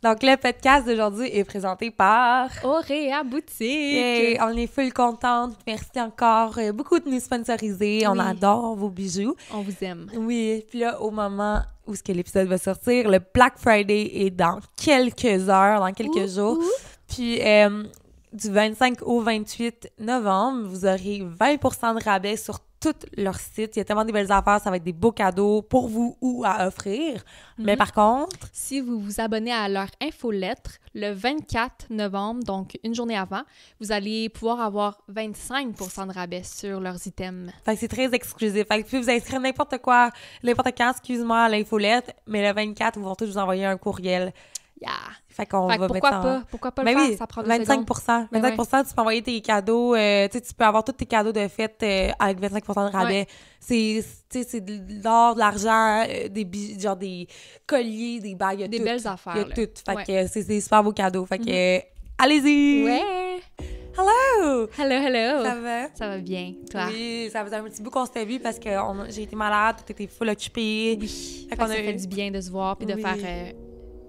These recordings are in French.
Donc, le podcast d'aujourd'hui est présenté par... Auréa Boutique! Et on est full contente. Merci encore beaucoup de nous sponsoriser. Oui. On adore vos bijoux. On vous aime. Oui, puis là, au moment où ce que l'épisode va sortir, le Black Friday est dans quelques heures, dans quelques jours. Puis, du 25 au 28 novembre, vous aurez 20% de rabais sur tout leur site. Il y a tellement de belles affaires, ça va être des beaux cadeaux pour vous ou à offrir. Mais par contre... Si vous vous abonnez à leur infolettre, le 24 novembre, donc une journée avant, vous allez pouvoir avoir 25% de rabais sur leurs items. Fait que c'est très exclusif. Fait que vous pouvez vous inscrire n'importe quoi, n'importe quand, excuse-moi, à l'infolette, mais le 24, ils vont tous vous envoyer un courriel. Yeah! Fait qu'on va pourquoi mettre pas? Pourquoi pas le Ben faire? oui, Ça prend 25%. 25%, tu peux envoyer tes cadeaux. Tu sais, tu peux avoir tous tes cadeaux de fête avec 25% de rabais. Ouais. C'est de l'or, de l'argent, genre des colliers, des bagues, il y a Des tout. belles affaires. Il y a là. tout. Fait Ouais. que c'est des super beaux cadeaux. Fait que allez-y! Ouais! Hello! Hello! Ça va? Ça va bien, toi? Oui, ça faisait un petit bout qu'on s'était vu parce que j'ai été malade, tout était full occupé. Oui. Fait qu'on Ça a fait eu- du bien de se voir puis de Oui. faire...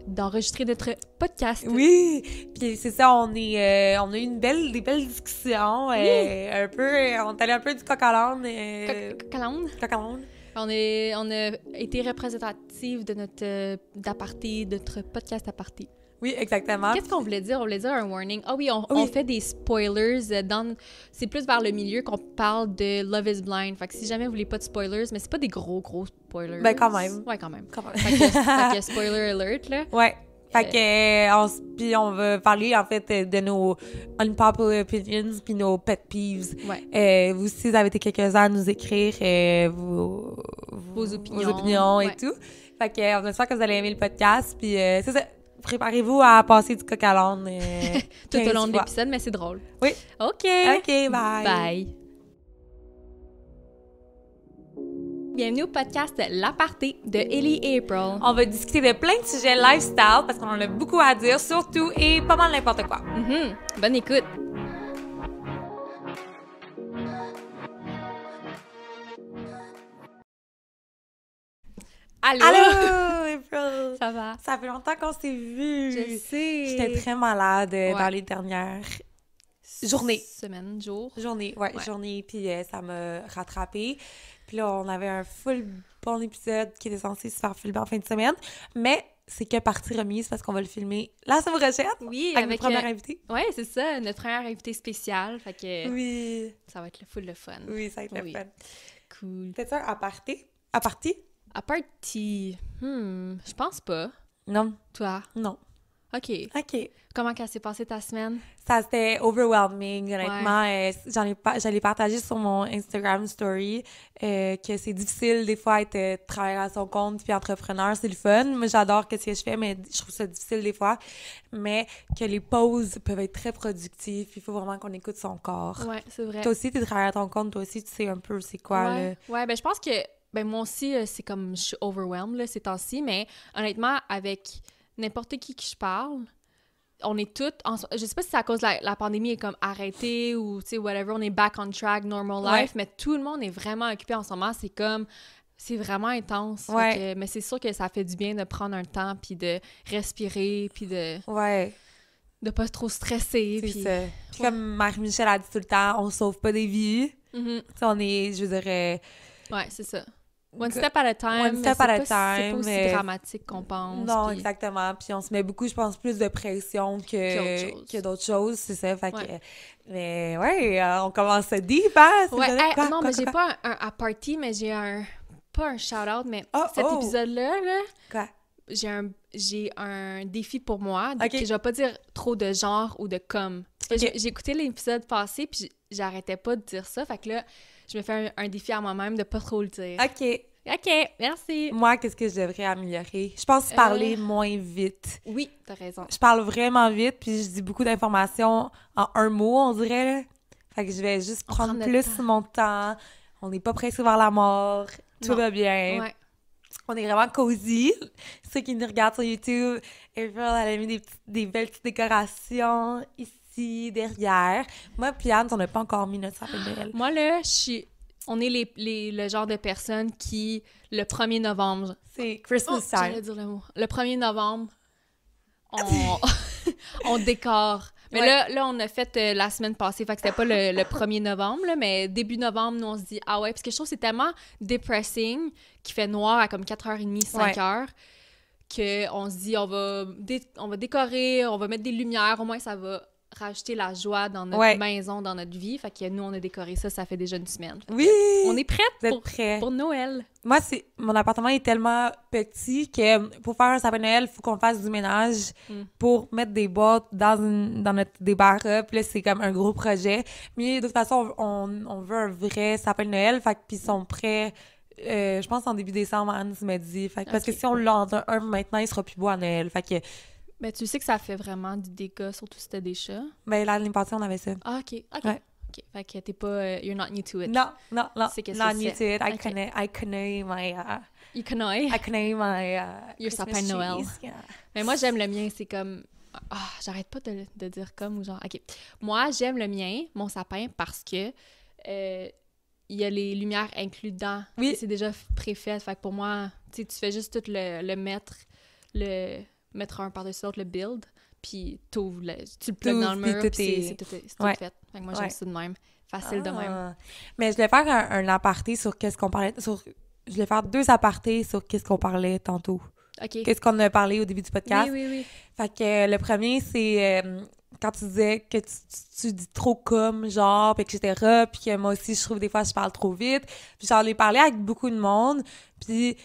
d'enregistrer notre podcast. Oui, puis c'est ça, on a eu des belles discussions, un peu, on est allé un peu du coq à l'âne. Calande. Coq à l'âne. On a été représentative de d'aparté, de notre podcast aparté. Oui, exactement. Qu'est-ce qu'on voulait dire? On voulait dire un warning. Ah oui, on fait des spoilers. C'est plus vers le milieu qu'on parle de Love is Blind. Fait que si jamais vous voulez pas de spoilers, mais c'est pas des gros spoilers. Ben, quand même. Ouais, quand même. Quand même. Fait que spoiler alert, là. Ouais. Fait que, puis on va parler, en fait, de nos unpopular opinions puis nos pet peeves. Ouais. Vous, si vous avez été quelques-uns à nous écrire Vos opinions et Ouais. tout. Fait que, on espère que vous allez aimer le podcast. Puis, c'est ça. Préparez-vous à passer du coq à l'âne. Tout au 15 long de fois. l'épisode, mais c'est drôle. Oui. OK. OK, bye. Bye. Bienvenue au podcast L'Aparté de Ellie et April. On va discuter de plein de sujets lifestyle parce qu'on en a beaucoup à dire, surtout, et pas mal n'importe quoi. Bonne écoute. Allô? Allô, April! Ça va? Ça fait longtemps qu'on s'est vus. Je sais. J'étais très malade dans les dernières journées. Semaines, jours. Journée, Ouais. journée, puis ça m'a rattrapée. Puis là, on avait un full bon épisode qui était censé se faire filmer en fin de semaine, mais c'est que partie remise parce qu'on va le filmer la semaine prochaine. Oui, avec notre première invitée. Oui, c'est ça, notre première invitée spéciale. Fait que Oui. ça va être le full le fun. Oui, ça va être le fun. Cool. Peut-être un aparté? Aparté? À party, je pense pas. Non. Toi? Non. OK. OK. Comment qu'elle s'est passée ta semaine? Ça, c'était overwhelming, honnêtement. J'allais partager sur mon Instagram story que c'est difficile, des fois, être travailleur à son compte puis entrepreneur. C'est le fun. Moi, j'adore ce que je fais, mais je trouve ça difficile des fois. Mais que les pauses peuvent être très productives. Il faut vraiment qu'on écoute son corps. Ouais, c'est vrai. Toi aussi, t'es travailleur à ton compte. Toi aussi, tu sais un peu c'est quoi, là. Ouais, ben je pense que moi aussi, c'est comme je suis overwhelmed là, ces temps-ci, mais honnêtement, avec n'importe qui je parle, on est toutes... je sais pas si c'est à cause de la pandémie est comme arrêtée ou, tu sais, whatever, on est back on track, normal life, mais tout le monde est vraiment occupé en ce moment. C'est comme... C'est vraiment intense. Ouais. Fait que, mais c'est sûr que ça fait du bien de prendre un temps, puis de respirer, puis de... Ouais, de pas trop stresser. c'est Puis... ça. Puis comme Marie-Michel a dit tout le temps, on sauve pas des vies. Mhm. Tu sais, on est, je veux dire... Ouais, c'est ça. One step at a time. One step mais at a c'est pas time, aussi mais- dramatique qu'on pense. Non, puis- exactement. Puis on se met beaucoup, je pense, plus de pression que d'autres choses, c'est ça. Fait que, Ouais. mais ouais, on commence à deep, hein? Ouais, C'est quoi, non, quoi, mais j'ai quoi? pas un à party, mais j'ai un... Pas un shout-out, mais cet Oh. épisode-là, là, Quoi? j'ai un défi pour moi. Ok. Que je vais pas dire trop de genre ou de comme. Parce que Ok. j'ai écouté l'épisode passé, puis j'arrêtais pas de dire ça. Fait que là, je me fais un défi à moi-même de pas trop le dire. OK. OK, merci. Moi, qu'est-ce que je devrais améliorer? Je pense parler moins vite. Oui, t'as raison. Je parle vraiment vite, puis je dis beaucoup d'informations en un mot, on dirait, là. Fait que je vais juste On prendre prend notre plus temps. mon temps. On n'est pas pressé vers la mort. Tout Non. va bien. Ouais. On est vraiment cosy. Ceux qui nous regardent sur YouTube, April, elle a mis des belles petites décorations ici, derrière. Moi puis Anne, on n'a pas encore mis notre sapin de Noël. Moi, là, on est le genre de personnes qui, le 1er novembre... C'est Christmas J'allais time. dire le mot. Le 1er novembre, on, on décore. Mais là, on a fait la semaine passée, fait que c'était pas le 1er novembre, là, mais début novembre, nous, on se dit, ah ouais, parce que je trouve que c'est tellement depressing qu'il fait noir à comme 4h30, 5h, qu'on se dit, on va décorer, on va mettre des lumières, au moins ça va rajouter la joie dans notre maison, dans notre vie. Fait que nous, on a décoré ça fait déjà une semaine. Oui! On est prête pour Noël. Moi, mon appartement est tellement petit que pour faire un sapin de Noël, il faut qu'on fasse du ménage pour mettre des boîtes dans notre débarras. Puis là, c'est comme un gros projet. Mais de toute façon, on veut un vrai sapin de Noël. Fait que puis ils sont prêts, je pense, en début décembre, Anne m'a dit. Fait que, parce que si on l'a un maintenant, il sera plus beau à Noël. Fait que... Ben, tu sais que ça fait vraiment du dégât, surtout si t'as des chats. Ben, l'année passée, on avait ça. Ah, OK. Ouais. OK. Fait que t'es pas... you're not new to it. Non. C'est que not new to it. I connais my... You connais? I connais my... Your sapin de Noël. Yeah. Mais moi, j'aime le mien. C'est comme... Ah, j'arrête pas de dire comme ou genre... OK. Moi, j'aime le mien, mon sapin, parce que... il y a les lumières incluses dedans. Oui. C'est déjà préfait. Fait que pour moi, tu sais, tu fais juste tout le mettre un par-dessus l'autre, le build, puis tu le plugues dans le mur, puis c'est tout fait. Fait que moi, j'aime ça de même. Facile de même. Mais je vais faire un aparté sur qu'est-ce qu'on parlait... Je vais faire 2 apartés sur qu'est-ce qu'on parlait tantôt. OK. Qu'est-ce qu'on a parlé au début du podcast. Oui. Fait que le premier, c'est... quand tu disais que tu dis trop comme, genre, pis etc., puis que moi aussi, je trouve des fois, je parle trop vite. Puis j'en ai parlé avec beaucoup de monde, puis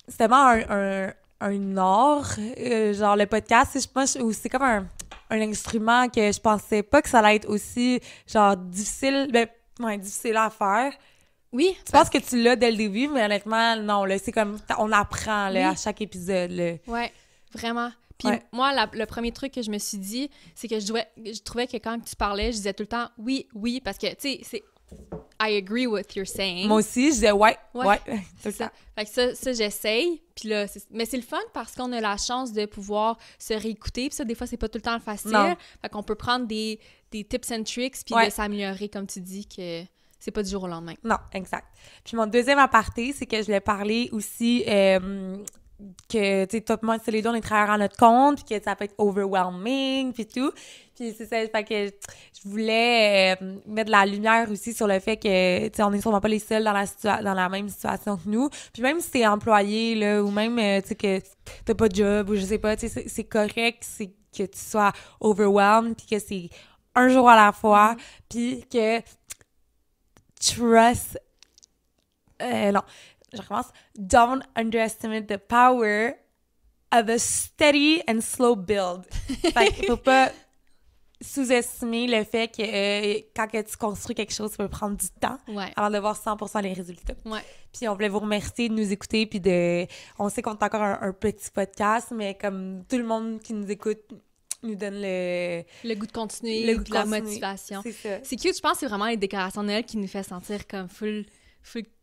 c'est tellement un art, genre le podcast, je pense, c'est comme un instrument que je pensais pas que ça allait être aussi, genre, difficile à faire. Oui. Tu penses que tu l'as dès le début, mais honnêtement, non, là, c'est comme, on apprend, là, à chaque épisode, là. Ouais, vraiment. Puis moi, le premier truc que je me suis dit, c'est que je trouvais que quand tu parlais, je disais tout le temps « oui », parce que, tu sais, c'est « I agree with you're saying ». Moi aussi, je disais « ouais ». C'est ça. Fait que ça j'essaye. Puis là, mais c'est le fun parce qu'on a la chance de pouvoir se réécouter. Puis ça, des fois, c'est pas tout le temps facile. Non. Fait qu'on peut prendre des tips and tricks puis de s'améliorer, comme tu dis, que c'est pas du jour au lendemain. Non, exact. Puis mon deuxième aparté, c'est que je voulais parler aussi... que, tu sais, toi, moi, c'est les deux, on est travailleurs à notre compte, puis que ça peut être overwhelming, puis tout. Puis c'est ça, fait que je voulais mettre de la lumière aussi sur le fait que, tu sais, on est sûrement pas les seuls dans la même situation que nous. Puis même si t'es employé, là, ou même, tu sais, que t'as pas de job, ou je sais pas, tu sais, c'est correct c'est que tu sois overwhelmed, puis que c'est un jour à la fois, puis que trust... non. Je recommence. Don't underestimate the power of a steady and slow build. Fait qu'il faut pas sous-estimer le fait que quand que tu construis quelque chose, ça peut prendre du temps avant de voir 100% les résultats. Ouais. Puis on voulait vous remercier de nous écouter, puis on sait qu'on est encore un petit podcast, mais comme tout le monde qui nous écoute nous donne le goût de continuer, de la motivation. C'est ça. C'est cute, je pense que c'est vraiment les décorations de Noël qui nous fait sentir comme full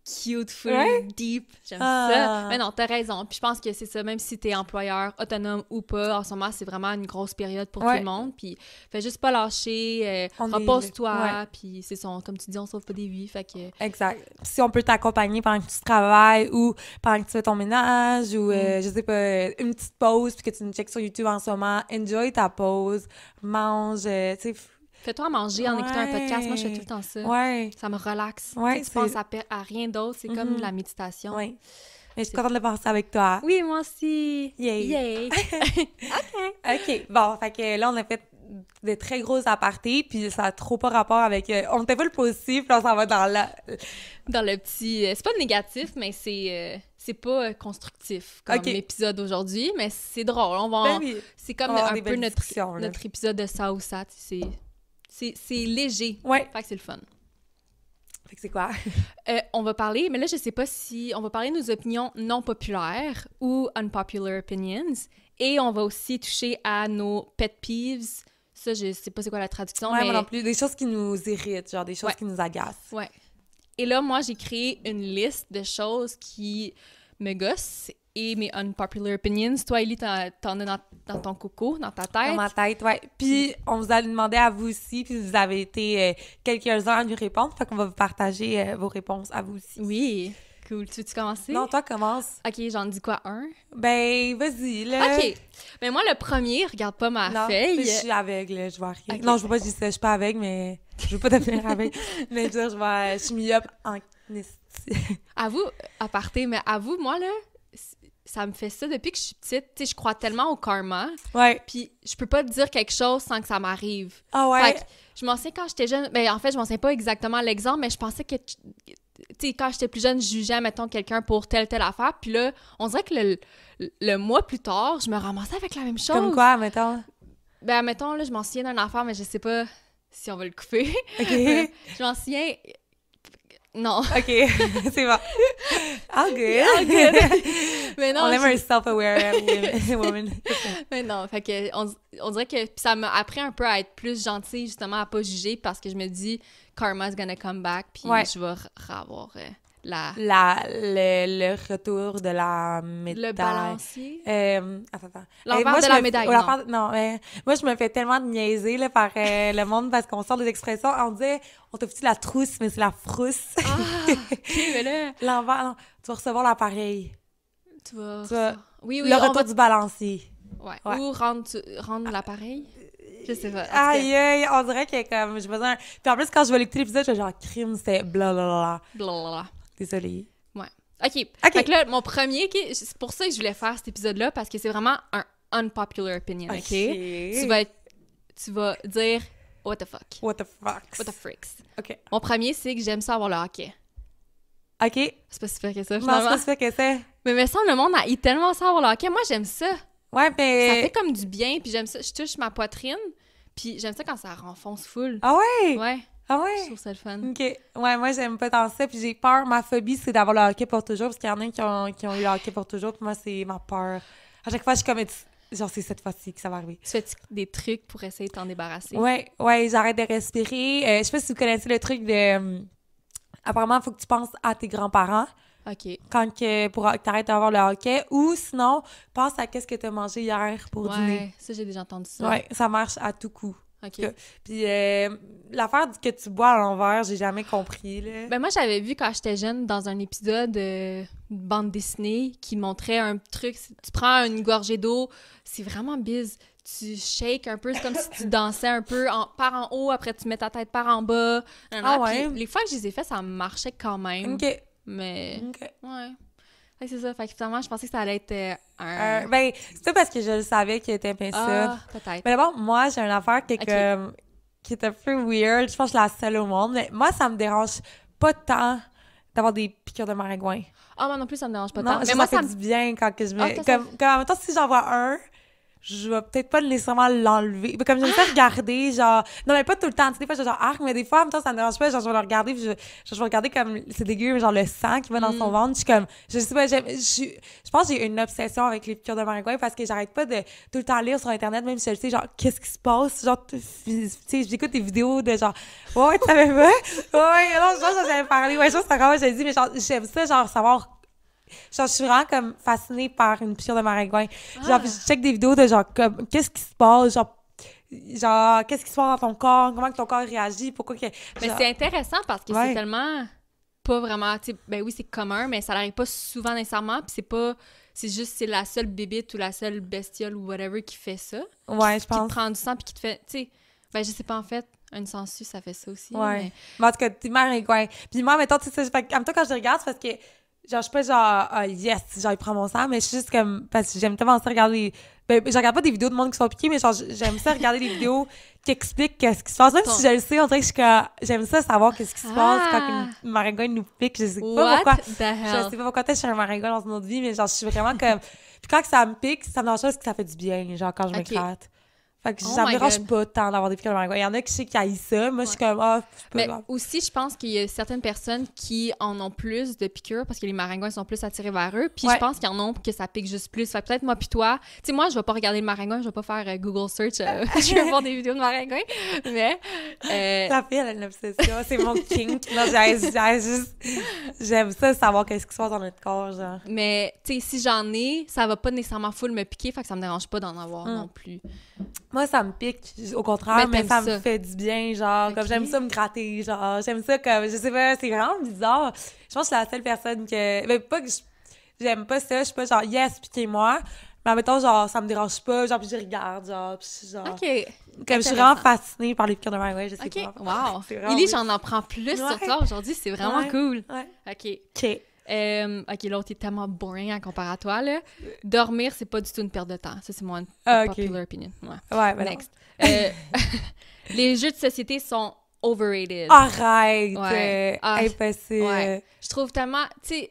cute, full deep. J'aime ça. Mais non, t'as raison. Puis je pense que c'est ça, même si t'es employeur, autonome ou pas, en ce moment, c'est vraiment une grosse période pour tout le monde. Puis fais juste pas lâcher, repose-toi. Puis c'est ça, comme tu dis, on sauve pas des vies. Fait que... Exact. Si on peut t'accompagner pendant que tu travailles ou pendant que tu fais ton ménage ou, je sais pas, une petite pause puis que tu nous checkes sur YouTube en ce moment, enjoy ta pause, mange, tu sais... Fais-toi manger en écoutant un podcast. Moi, je fais tout le temps ça. Ouais. Ça me relaxe. Ouais, tu penses à rien d'autre. C'est comme la méditation. Oui. Mais je suis contente de passer avec toi. Oui, moi aussi. Yay. OK. Bon, fait que là, on a fait de très gros apartés, puis ça a trop pas rapport avec... on était pas le positif, puis on s'en va dans le petit... c'est pas négatif, mais c'est pas constructif comme épisode aujourd'hui, mais c'est drôle. C'est comme un peu notre épisode de ça ou ça. C'est léger. Ouais. Fait que c'est le fun. Fait que c'est quoi? On va parler, mais là, je sais pas si... On va parler de nos opinions non populaires ou unpopular opinions. Et on va aussi toucher à nos pet peeves. Ça, je sais pas c'est quoi la traduction, mais... moi non plus. Des choses qui nous irritent, genre des choses qui nous agacent. Ouais. Et là, moi, j'ai créé une liste de choses qui me gossent et mes unpopular opinions. Toi, Ellie, t'en as dans ton coco, dans ta tête. Dans ma tête, ouais. Puis, on vous a demandé à vous aussi, puis vous avez été quelques-uns à nous répondre. Fait qu'on va vous partager vos réponses à vous aussi. Oui. Cool. Tu veux-tu commencer? Non, toi, commence. OK, j'en dis quoi, un? Ben, vas-y, là. OK. Mais moi, le premier, regarde pas ma Non, feuille. je suis aveugle, je vois rien. Ok. Non, je veux pas dire ça, je suis pas aveugle, mais je veux pas devenir aveugle. Mais je veux dire, je suis mis up en esti. Avoue, aparté, mais avoue, moi, là, ça me fait ça depuis que je suis petite. Tu sais, je crois tellement au karma. Ouais. Puis je peux pas te dire quelque chose sans que ça m'arrive. Ah ouais? Fait que je m'en souviens quand j'étais jeune. Ben, en fait, je m'en souviens pas exactement l'exemple, mais je pensais que... Tu sais, quand j'étais plus jeune, je jugeais, mettons, quelqu'un pour telle affaire. Puis là, on dirait que le mois plus tard, je me ramassais avec la même chose. Comme quoi, mettons? Ben, mettons, là, je m'en souviens d'une affaire, mais je sais pas si on va le couper. OK. Je m'en souviens... Non. OK, c'est bon. All good. All good. Mais non, On aime un self-aware woman. mais non, fait que on dirait que puis ça m'a appris un peu à être plus gentille, justement, à pas juger, parce que je me dis karma's gonna come back, puis Ouais. je vais avoir Le retour de la médaille. le balancier. Attends. L'envers moi, de je la me- médaille, ou non. l'envers- non, moi, je me fais tellement de niaiser là, par le monde parce qu'on sort des expressions. On dit, on t'a foutu la trousse, mais c'est la frousse. Ah, OK, mais là, L'envers, non, tu vas recevoir l'appareil. tu vas... Tu vas- Oui, le on retour va... du balancier. Ouais. Ouais. Ou rendre l'appareil. Je sais pas. En tout cas, Aïe, aïe, on dirait que comme j'ai besoin. Puis en plus, quand je vais écouter l'épisode, je fais genre crime, c'est blablabla. blablabla. Désolée. Ouais. OK. OK. Fait que là, mon premier, OK, c'est pour ça que je voulais faire cet épisode-là, parce que c'est vraiment un unpopular opinion, OK? Tu vas dire « What the fuck? What the fuck? What the freaks? » OK. Mon premier, c'est que j'aime ça avoir le hockey. OK. C'est pas si pire que ça, Non, finalement. c'est pas ça que c'est. Mais me semble le monde a tellement ça avoir le hockey. Moi, j'aime ça. Ouais, Ça mais. fait comme du bien, puis j'aime ça. Je touche ma poitrine, puis j'aime ça quand ça renfonce full. Ah ouais? Ouais, Ah je ouais? trouve ça le fun. OK. Ouais, moi, j'aime pas tant ça. Puis j'ai peur. Ma phobie, c'est d'avoir le hockey pour toujours. Parce qu'il y en a qui ont eu le hockey pour toujours. Puis moi, c'est ma peur. À chaque fois, je suis comme... Genre, c'est cette fois-ci que ça va arriver. Tu fais des trucs pour essayer de t'en débarrasser? Ouais, j'arrête de respirer. Je sais pas si vous connaissez le truc de... apparemment, il faut que tu penses à tes grands-parents OK. pour que t'arrêtes d'avoir le hockey. Ou sinon, pense à qu'est-ce que t'as mangé hier pour dîner. Ouais, ça, j'ai déjà entendu ça. Ouais, ça marche à tout coup. OK. Puis l'affaire que tu bois à l'envers, j'ai jamais compris, là. Ben moi, j'avais vu quand j'étais jeune dans un épisode d'une bande dessinée qui montrait un truc. Tu prends une gorgée d'eau, c'est vraiment bise. Tu shakes un peu, c'est comme si tu dansais un peu par en haut, après tu mets ta tête par en bas. Ah ouais? Puis les fois que je les ai fait, ça marchait quand même. OK. Mais, OK. ouais. Fait que c'est ça. Fait que finalement, je pensais que ça allait être Ben, c'est pas parce que je le savais qu'il était bien ça. Ah, peut-être. Mais d'abord, moi, j'ai une affaire qui est, Ok. qui est un peu weird. Je pense que je suis la seule au monde. Mais moi, ça me dérange pas tant d'avoir des piqûres de maringouin. Ah, moi non plus, ça me dérange pas Non, tant. Mais ça moi, fait ça me... du bien quand que je me... Ah, ça comme, mettons, si j'en vois un, je vais peut-être pas nécessairement l'enlever. Comme j'aime ça regarder, genre... Non, mais pas tout le temps. Tu sais, des fois, je suis genre, arc, mais des fois, en même temps, ça me dérange pas. Genre, je vais le regarder, puis je vais regarder comme... C'est dégueu, mais genre le sang qui va dans son ventre. Je suis comme... Je sais pas, je pense que j'ai une obsession avec les piqûres de maringouin parce que j'arrête pas de tout le temps lire sur Internet, même si je le sais, genre, qu'est-ce qui se passe? Genre, tu sais, j'écoute des vidéos de genre... Ouais, tu savais pas? Ouais, non, je pense que j'avais parlé. Ouais, je pense que c'est encore moi, je le dis, mais genre, j'aime ça, genre, savoir... Genre, je suis vraiment comme fascinée par une piqûre de maringouin. Genre, je check des vidéos de genre, comme, qu'est-ce qui se passe? Genre, qu'est-ce qui se passe dans ton corps? Comment que ton corps réagit? Pourquoi que. Mais genre- c'est intéressant parce que Ouais. c'est tellement pas vraiment... tu sais, ben oui, c'est commun, mais ça n'arrive pas souvent nécessairement. Puis c'est pas... C'est juste, c'est la seule bébite ou la seule bestiole ou whatever qui fait ça. Ouais, je Qui te pense. prend du sang puis qui te fait... Tu sais, ben je sais pas, en fait, une sangsue, ça fait ça aussi. Ouais. Mais... Mais en tout cas, t'es maringouin. Puis moi, mettons, tu sais, en même temps, quand je les regarde, c'est parce que, genre, je suis pas genre, ah, yes, genre, il prend mon sang, mais je suis juste comme, parce que j'aime tellement ça regarder. Ben, je regarde pas des vidéos de monde qui sont piqués, mais genre, j'aime ça regarder des vidéos qui expliquent qu'est-ce qui se passe. Même si je le sais, on dirait que je suis comme, j'aime ça savoir qu'est-ce qui se passe quand une maringouin nous pique. Je sais pas What pourquoi. the Je hell? sais pas pourquoi je suis un maringouin dans une autre vie, mais genre, je suis vraiment comme. Puis quand que ça me pique, ça me dérange pas parce que ça fait du bien, genre, quand je me Ok. gratte. Fait que Oh ça me my dérange God. pas tant d'avoir des piqûres de maringouin. Il y en a qui je sais qui haïssent ça. Moi, je suis comme, ah, c'est pas Mais grave. aussi, je pense qu'il y a certaines personnes qui en ont plus de piqûres parce que les maringouins sont plus attirés vers eux. Puis Ouais. je pense qu'il y en a que ça pique juste plus. Fait que peut-être moi puis toi. Tu sais, moi, je vais pas regarder le maringouin, je vais pas faire Google search. Je vais voir des vidéos de maringouin. Mais. La fille, elle a une obsession. C'est mon kink. Non, j'aime ça, savoir qu'est-ce qui se passe dans notre corps, genre. Mais tu sais, si j'en ai, ça va pas nécessairement full me piquer, fait que ça me dérange pas d'en avoir non plus. Moi, ça me pique, au contraire, mais ça me fait du bien, genre, comme j'aime ça me gratter, genre, j'aime ça comme, je sais pas, c'est vraiment bizarre. Je pense que je suis la seule personne que, mais pas que j'aime pas ça, je suis pas genre, yes, piquez-moi, mais en même temps, genre, ça me dérange pas, genre, puis je regarde, genre, puis genre... OK. Comme je suis vraiment fascinée par les piqûres de main, ouais, je sais pas. Wow. C'est vraiment Élie, j'en apprends plus sur toi aujourd'hui, c'est vraiment cool. Ouais. OK. OK, l'autre est tellement boring en comparaison à toi, là. Dormir, c'est pas du tout une perte de temps. Ça, c'est mon popular opinion. Ouais, Next. Les jeux de société sont overrated. Arrête! Ouais. Impossible. Ouais. Je trouve tellement... Tu sais,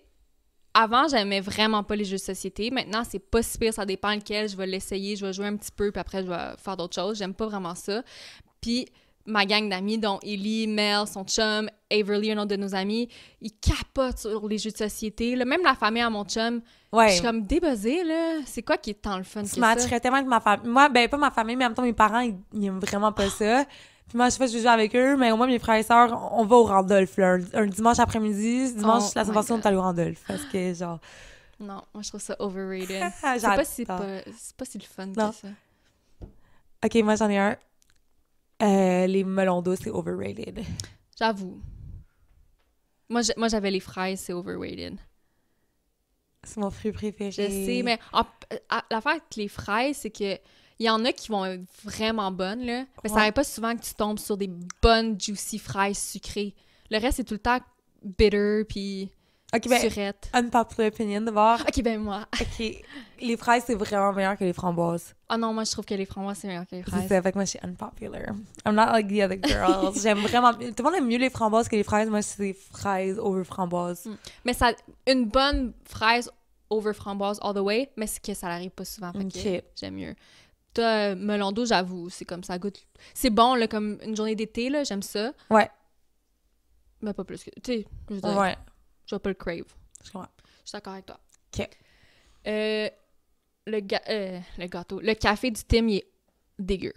avant, j'aimais vraiment pas les jeux de société. Maintenant, c'est pas si pire, ça dépend lequel. Je vais l'essayer, je vais jouer un petit peu, puis après, je vais faire d'autres choses. J'aime pas vraiment ça. Puis, ma gang d'amis, dont Ellie, Mel, son chum, Averly, un autre de nos amis, ils capotent sur les jeux de société. Là, même la famille à mon chum, je suis comme débuzzée, là. C'est quoi qui est tant le fun que ça? Je matcherais tellement avec ma famille. Moi, ben, pas ma famille, mais en même temps, mes parents, ils aiment vraiment pas ça. Puis moi, je fais, je joue avec eux, mais au moins, mes frères et sœurs, on va au Randolph, là. Un dimanche après-midi, dimanche, la semaine passée, on est allé au Randolph. Parce que, genre... Non, moi, je trouve ça overrated. C'est pas si le fun que ça. OK, moi, j'en ai un. Les melons d'eau, c'est overrated. J'avoue. Moi, j'avais les fraises, c'est overrated. C'est mon fruit préféré. Je sais, mais l'affaire avec les fraises, c'est que il y en a qui vont être vraiment bonnes, là. Mais ça n'arrive pas souvent que tu tombes sur des bonnes, juicy fraises sucrées. Le reste, c'est tout le temps bitter, puis surette. Unpopular opinion, d'abord. OK, ben moi. OK. Les fraises, c'est vraiment meilleur que les framboises. Ah non, moi, je trouve que les framboises, c'est meilleur que les fraises. C'est ça, fait que moi, je suis unpopular. I'm not like the other girls. J'aime vraiment... Tout le monde aime mieux les framboises que les fraises. Moi, c'est des fraises over framboises. Mais ça... Une bonne fraise over framboise all the way, mais c'est que ça n'arrive pas souvent, fait que j'aime mieux. Toi, melon d'eau, j'avoue, c'est comme ça goûte... C'est bon, là, comme une journée d'été, là, j'aime ça. Ouais. Mais pas plus que... Tu sais, je veux dire... Ouais. Je vais pas le crave. Je comprends. Je suis d'accord avec toi. OK. Le gâteau. Le café du Tim, il est dégueu.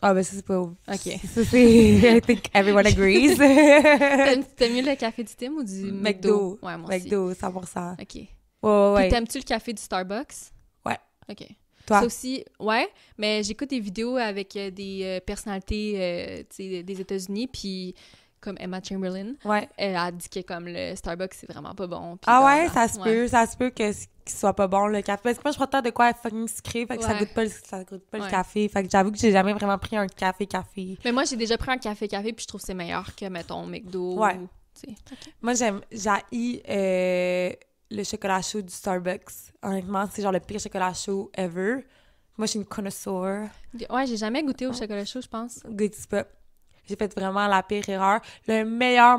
Ah, ben ça, c'est pas... OK. Ça, c'est... I think everyone agrees. T'aimes mieux le café du Tim ou du McDo? Ouais, moi aussi. McDo, 100%. OK. Ouais. Puis t'aimes-tu le café du Starbucks? Ouais. OK. Toi? Ça aussi, ouais, mais j'écoute des vidéos avec des personnalités des États-Unis, puis comme Emma Chamberlain, elle a dit que comme le Starbucks, c'est vraiment pas bon. Ah ouais, ça se peut qu'il soit pas bon, le café. Parce que moi, je prends tant de quoi fucking sucré, fait que ça goûte pas le café. Fait que j'avoue que j'ai jamais vraiment pris un café. Mais moi, j'ai déjà pris un café, puis je trouve que c'est meilleur que, mettons, McDo. Ouais. Okay. Moi, j'haïs le chocolat chaud du Starbucks. Honnêtement, c'est genre le pire chocolat chaud ever. Moi, je suis une connoisseur. Ouais, j'ai jamais goûté au chocolat chaud, je pense. Goûte pas. J'ai fait vraiment la pire erreur. Le meilleur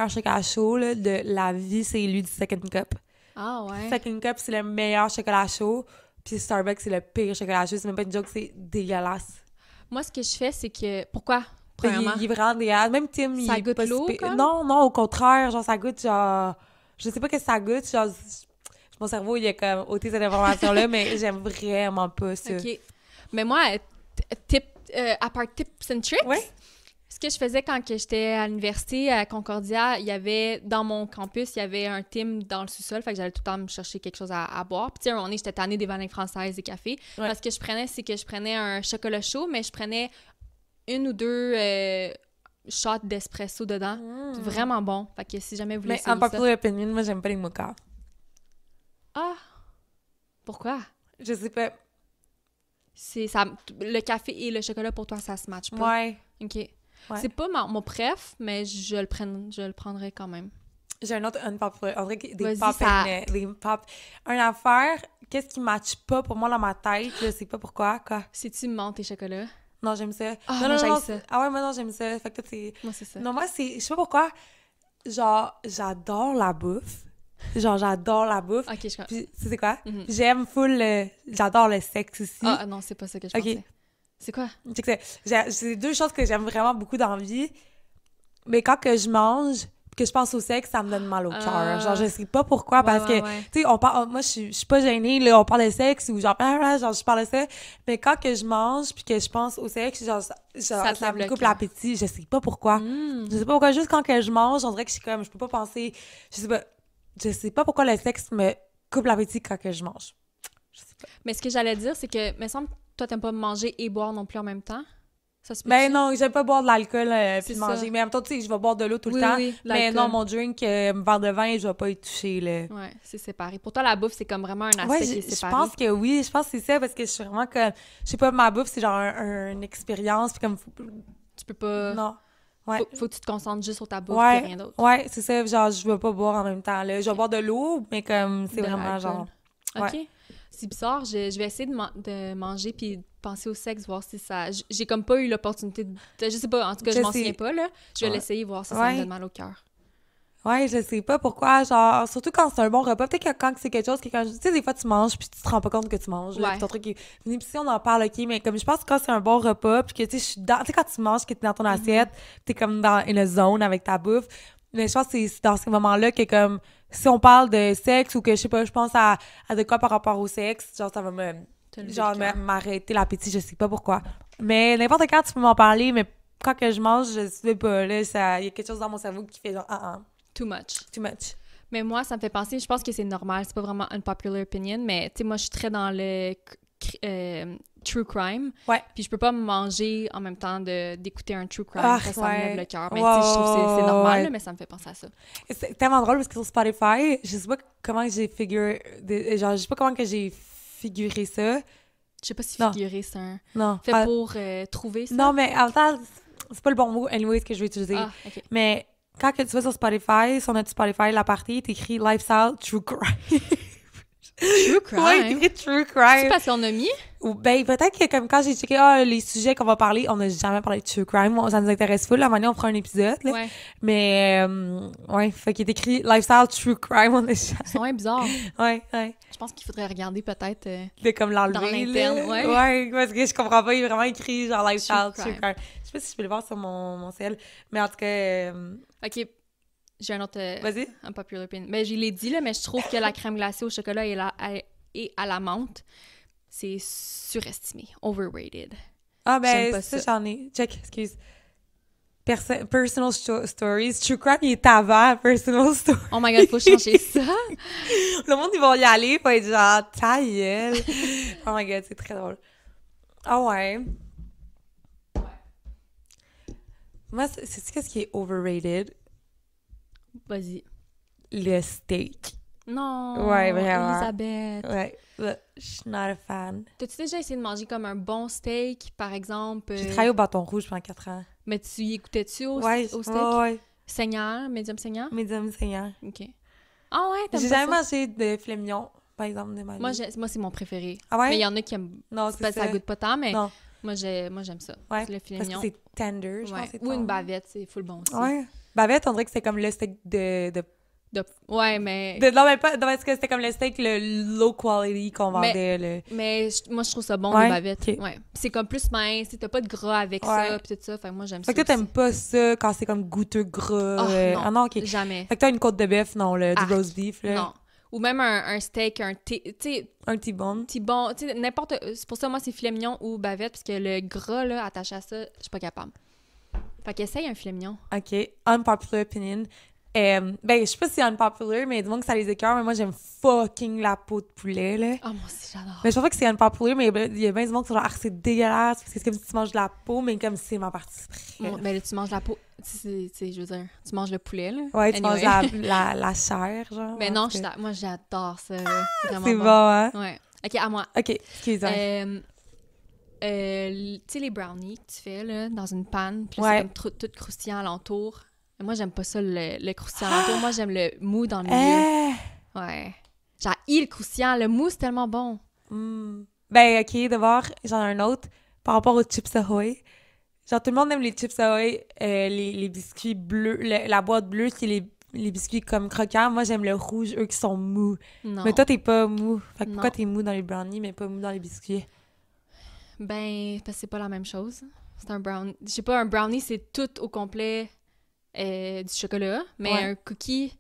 chocolat chaud là, de la vie, c'est lui du Second Cup. Ah ouais? Second Cup, c'est le meilleur chocolat chaud. Puis Starbucks, c'est le pire chocolat chaud. C'est même pas une joke, c'est dégueulasse. Moi, ce que je fais, c'est que... Pourquoi? Premièrement? Il est vraiment dégueulasse. Même Tim, il ça goûte l'eau, comme? Non, au contraire. Genre, ça goûte genre... Je sais pas qu'est-ce que ça goûte. Genre, mon cerveau, il a comme ôté cette information-là, mais j'aime vraiment pas ça. OK. Mais moi, à part tips and tricks... Ouais. Ce que je faisais quand j'étais à l'université, à Concordia, il y avait, dans mon campus, il y avait un team dans le sous-sol, fait que j'allais tout le temps me chercher quelque chose à boire. Puis, à un moment donné, j'étais tannée des vanilles françaises et café. Ouais. Parce que je prenais un chocolat chaud, mais je prenais une ou deux shots d'espresso dedans. C'est vraiment bon. Fait que si jamais vous voulez essayer ça... Mais en popular opinion, moi, j'aime pas les mochas. Ah! Pourquoi? Je sais pas. Le café et le chocolat, pour toi, ça se matche pas? Ouais. OK. Ouais. C'est pas mon préf, mais je le prendrais quand même. J'ai un autre unpopular. On dirait que des pop. Une affaire, qu'est-ce qui matche pas pour moi dans ma tête, je sais pas pourquoi, quoi. C'est-tu menthe et chocolat? Non, j'aime ça. Ah, non, j'aime ça. Ah ouais, moi non, j'aime ça. Fait que c'est... Moi, c'est ça. Non, moi, c'est... Je sais pas pourquoi. Genre, j'adore la bouffe. Genre, j'adore la bouffe. OK, je comprends. Puis, tu sais quoi? Mm-hmm. J'aime full... J'adore le sexe aussi. Ah non, c'est pas ça que je pensais. C'est quoi? C'est deux choses que j'aime vraiment beaucoup dans la vie. Mais quand que je mange, que je pense au sexe, ça me donne mal au cœur. Genre, je sais pas pourquoi, parce que, tu sais, on parle... Moi, je suis pas gênée, là, on parle de sexe ou genre, je parle de ça. Mais quand que je mange puis que je pense au sexe, genre ça me coupe l'appétit. Je sais pas pourquoi. Je sais pas pourquoi. Juste quand que je mange, on dirait que je suis comme... Je peux pas penser... Je sais pas pourquoi le sexe me coupe l'appétit quand que je mange. Je sais pas. Mais ce que j'allais dire, c'est que, me semble, toi, t'aimes pas manger et boire non plus en même temps. Ça se peut. Ben non, j'aime pas boire de l'alcool C'est puis manger. ça. Mais en même temps, tu sais, je vais boire de l'eau tout le Oui, temps. oui, Mais l'alcool. non, mon drink, verre de vin, je vais pas y toucher, là. Ouais, c'est séparé. Pour toi, la bouffe, c'est comme vraiment un aspect Ouais, qui est je séparé. pense que oui. Je pense que c'est ça parce que je suis vraiment comme... Je sais pas, ma bouffe, c'est genre une expérience. Puis comme... Tu peux pas... Non. Ouais. Faut que tu te concentres juste sur ta bouffe Ouais, et rien d'autre. ouais, c'est ça. Genre, je veux pas boire en même temps, là. Je vais boire de l'eau, mais comme, c'est De vraiment l'alcool. genre... OK. Ouais. C'est bizarre. Je vais essayer de manger puis de penser au sexe, voir si ça... J'ai comme pas eu l'opportunité de... Je sais pas, en tout cas, je m'en souviens pas, là. Je vais l'essayer, voir si ça me donne mal au cœur. Ouais, je sais pas pourquoi, genre, surtout quand c'est un bon repas, peut-être que quand c'est quelque chose que quand, tu sais, des fois tu manges puis tu te rends pas compte que tu manges, là, Ouais. puis ton truc est venu, puis si on en parle, ok, mais comme je pense que quand c'est un bon repas, puis que tu sais, je suis dans, tu sais, quand tu manges, que t'es dans ton assiette, t'es comme dans une zone avec ta bouffe, mais je pense que c'est dans ces moments-là que comme, si on parle de sexe ou que, je sais pas, je pense à de quoi par rapport au sexe, genre, ça va me, genre, m'arrêter l'appétit, je sais pas pourquoi. Mais n'importe quand, tu peux m'en parler, mais quand que je mange, je sais pas, là, il y a quelque chose dans mon cerveau qui fait genre, Too much. Too much. Mais moi, ça me fait penser, je pense que c'est normal, c'est pas vraiment unpopular opinion, mais tu sais, moi, je suis très dans le true crime. Ouais. Puis je peux pas manger en même temps d'écouter un true crime, parce que ça me lève le cœur. Mais tu sais, je trouve que c'est normal, là, mais ça me fait penser à ça. C'est tellement drôle parce que sur Spotify, je sais pas comment que j'ai genre, je sais pas comment que j'ai figuré ça. Je sais pas si Non. figurer, c'est un... Non. Fait pour trouver ça? Non, mais en même temps, c'est pas le bon mot, anyway, ce que je vais utiliser. Ah, OK. Mais quand que tu vas sur Spotify, sur notre Spotify, la partie, t'écris Lifestyle True Crime. True crime? Ouais, t'écris True Crime. C'est parce qu'on a mis? Ou ben peut-être que comme quand j'ai checké les sujets qu'on va parler, on n'a jamais parlé de true crime, ça nous intéresse full, la manière on fera un épisode là. Ouais. Mais ouais, fait qu'il est écrit lifestyle true crime, on est C'est vraiment bizarre. ouais. Je pense qu'il faudrait regarder peut-être... De comme l'enlever Dans l'interne, là. ouais. Ouais, parce que je comprends pas, il est vraiment écrit genre lifestyle True true crime. crime. Je sais pas si je peux le voir sur mon cell, mais en tout cas OK, j'ai un autre... vas-y. Unpopular opinion. Ben, je l'ai dit, là, mais je trouve que la crème glacée au chocolat et à la menthe, c'est surestimé. Overrated. Ah J'aime ben pas ça ça. j'en ai. Check, excuse. Personal stories. True crime, il est avant personal stories. Oh my God, faut changer ça. Le monde, ils vont y aller, faut être genre, ta gueule. Oh my God, c'est très drôle. Ah ouais. Moi, sais-tu qu'est-ce qui est overrated? Vas-y. Le steak. Non. Ouais, vraiment. Elisabeth. Ouais, je suis not a fan. T'as-tu déjà essayé de manger comme un bon steak, par exemple? J'ai travaillé au bâton rouge pendant 4 ans. Mais tu y écoutais-tu au steak? Ouais. Saignant, médium saignant? Médium saignant. OK. Ah ouais, t'aimes J'ai pas jamais ça? mangé de filet mignon, par exemple, de ma vie. Moi, c'est mon préféré. Ah ouais? Mais il y en a qui aiment... Non, c'est c'est parce que ça. ça goûte pas tant, mais Non. moi, j'aime ça. Ouais, C'est le filet parce mignon. que c'est tender, je Ouais. pense. c'est Ou une tendre. bavette, c'est full bon aussi. Ouais. Bavette, on dirait que c'est comme le steak Ouais, mais... non, mais pas... Non, parce que c'était comme le steak, le low quality qu'on vendait, Mais moi, je trouve ça bon, Ouais, les bavettes. ok. Ouais. C'est comme plus mince, t'as pas de gras avec Ouais. ça, pis tout ça. Fait que moi, j'aime Fait ça que toi, t'aimes aussi. pas ça quand c'est comme goûteux gras. Oh, non. Ah non, ok. Jamais. Fait que t'as une côte de bœuf, non, du Arc. roast beef, là. Non. Ou même un steak, tu sais, Un T-bone. petit bon, tu sais, n'importe... C'est pour ça, moi, c'est filet mignon ou bavette, parce que le gras, là, attaché à ça, je suis pas capable. Fait qu'essaye un filet mignon. OK. Unpopular opinion. Ben, je sais pas si c'est unpopular, mais dis-moi que ça les écoeure, mais moi, j'aime fucking la peau de poulet, là. Oh, moi aussi, j'adore. Mais je pense pas que c'est unpopular, mais il y a bien du monde qui sont genre, c'est dégueulasse, parce que c'est comme si tu manges de la peau, mais comme si c'est ma partie préférée. Ben là, tu manges la peau. Je veux dire, tu manges le poulet, là. Ouais, tu Anyway. manges la chair, genre. Mais en non, tout cas. moi, j'adore ça, là. Vraiment C'est bon. bon, hein? Ouais. OK, à moi. OK, excuse-moi. Tu sais, les brownies que tu fais, là, dans une panne, puis là, Ouais. c'est comme tout croustillant alentour. Mais moi, j'aime pas ça, le croustillant alentour. Moi, j'aime le mou dans le milieu. Ouais. J'ai le croustillant. Le mou, c'est tellement bon. Ben, OK, d'abord, j'en ai un autre. Par rapport aux Chips Ahoy. Genre, tout le monde aime les Chips Ahoy, les biscuits bleus, la boîte bleue, qui est les biscuits comme croquants. Moi, j'aime le rouge, eux qui sont mous. Non. Mais toi, t'es pas mou. Fait que Non. pourquoi t'es mou dans les brownies, mais pas mou dans les biscuits? Ben, parce que c'est pas la même chose. C'est un brownie. Je sais pas, un brownie, c'est tout au complet du chocolat. Mais Ouais. un cookie,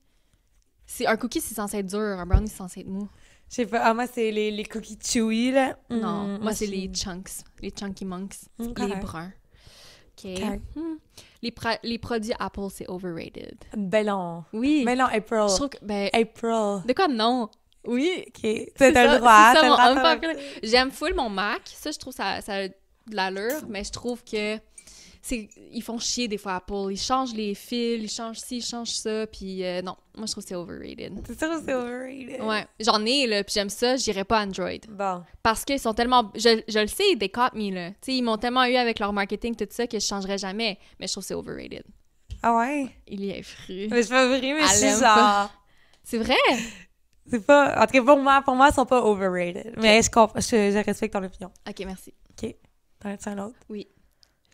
c'est censé être dur. Un brownie, c'est censé être mou. Je sais pas. Ah, moi, c'est les cookies chewy, là. Non, moi, c'est je- les chunks. Les chunky monks. Les correct. bruns. OK. Correct. Les produits Apple, c'est overrated. Ben non. Oui. Ben non, April. Je trouve que, ben, April. de quoi non? Oui. OK. T'as le droit. C'est ça, t'as le mon droit, unpopular. J'aime full mon Mac. Ça, je trouve ça a de l'allure, mais je trouve que ils font chier des fois Apple. Ils changent les fils, ils changent ci, ils changent ça, puis non, moi je trouve que c'est overrated. C'est sûr que c'est overrated. Ouais, j'en ai, là, puis j'aime ça, j'irais pas Android. Bon. Parce qu'ils sont tellement... Je le sais, they caught me, là. Tu sais, ils m'ont tellement eu avec leur marketing, tout ça, que je changerais jamais. Mais je trouve que c'est overrated. Ah ouais? Il y est fru. Mais je suis pas vrai, mais je Elle suis aime genre... pas. C'est vrai? C'est pas... En tout cas, pour moi, ils sont pas overrated. Mais je respecte ton opinion. OK, merci. OK. T'en as-tu un autre? Oui.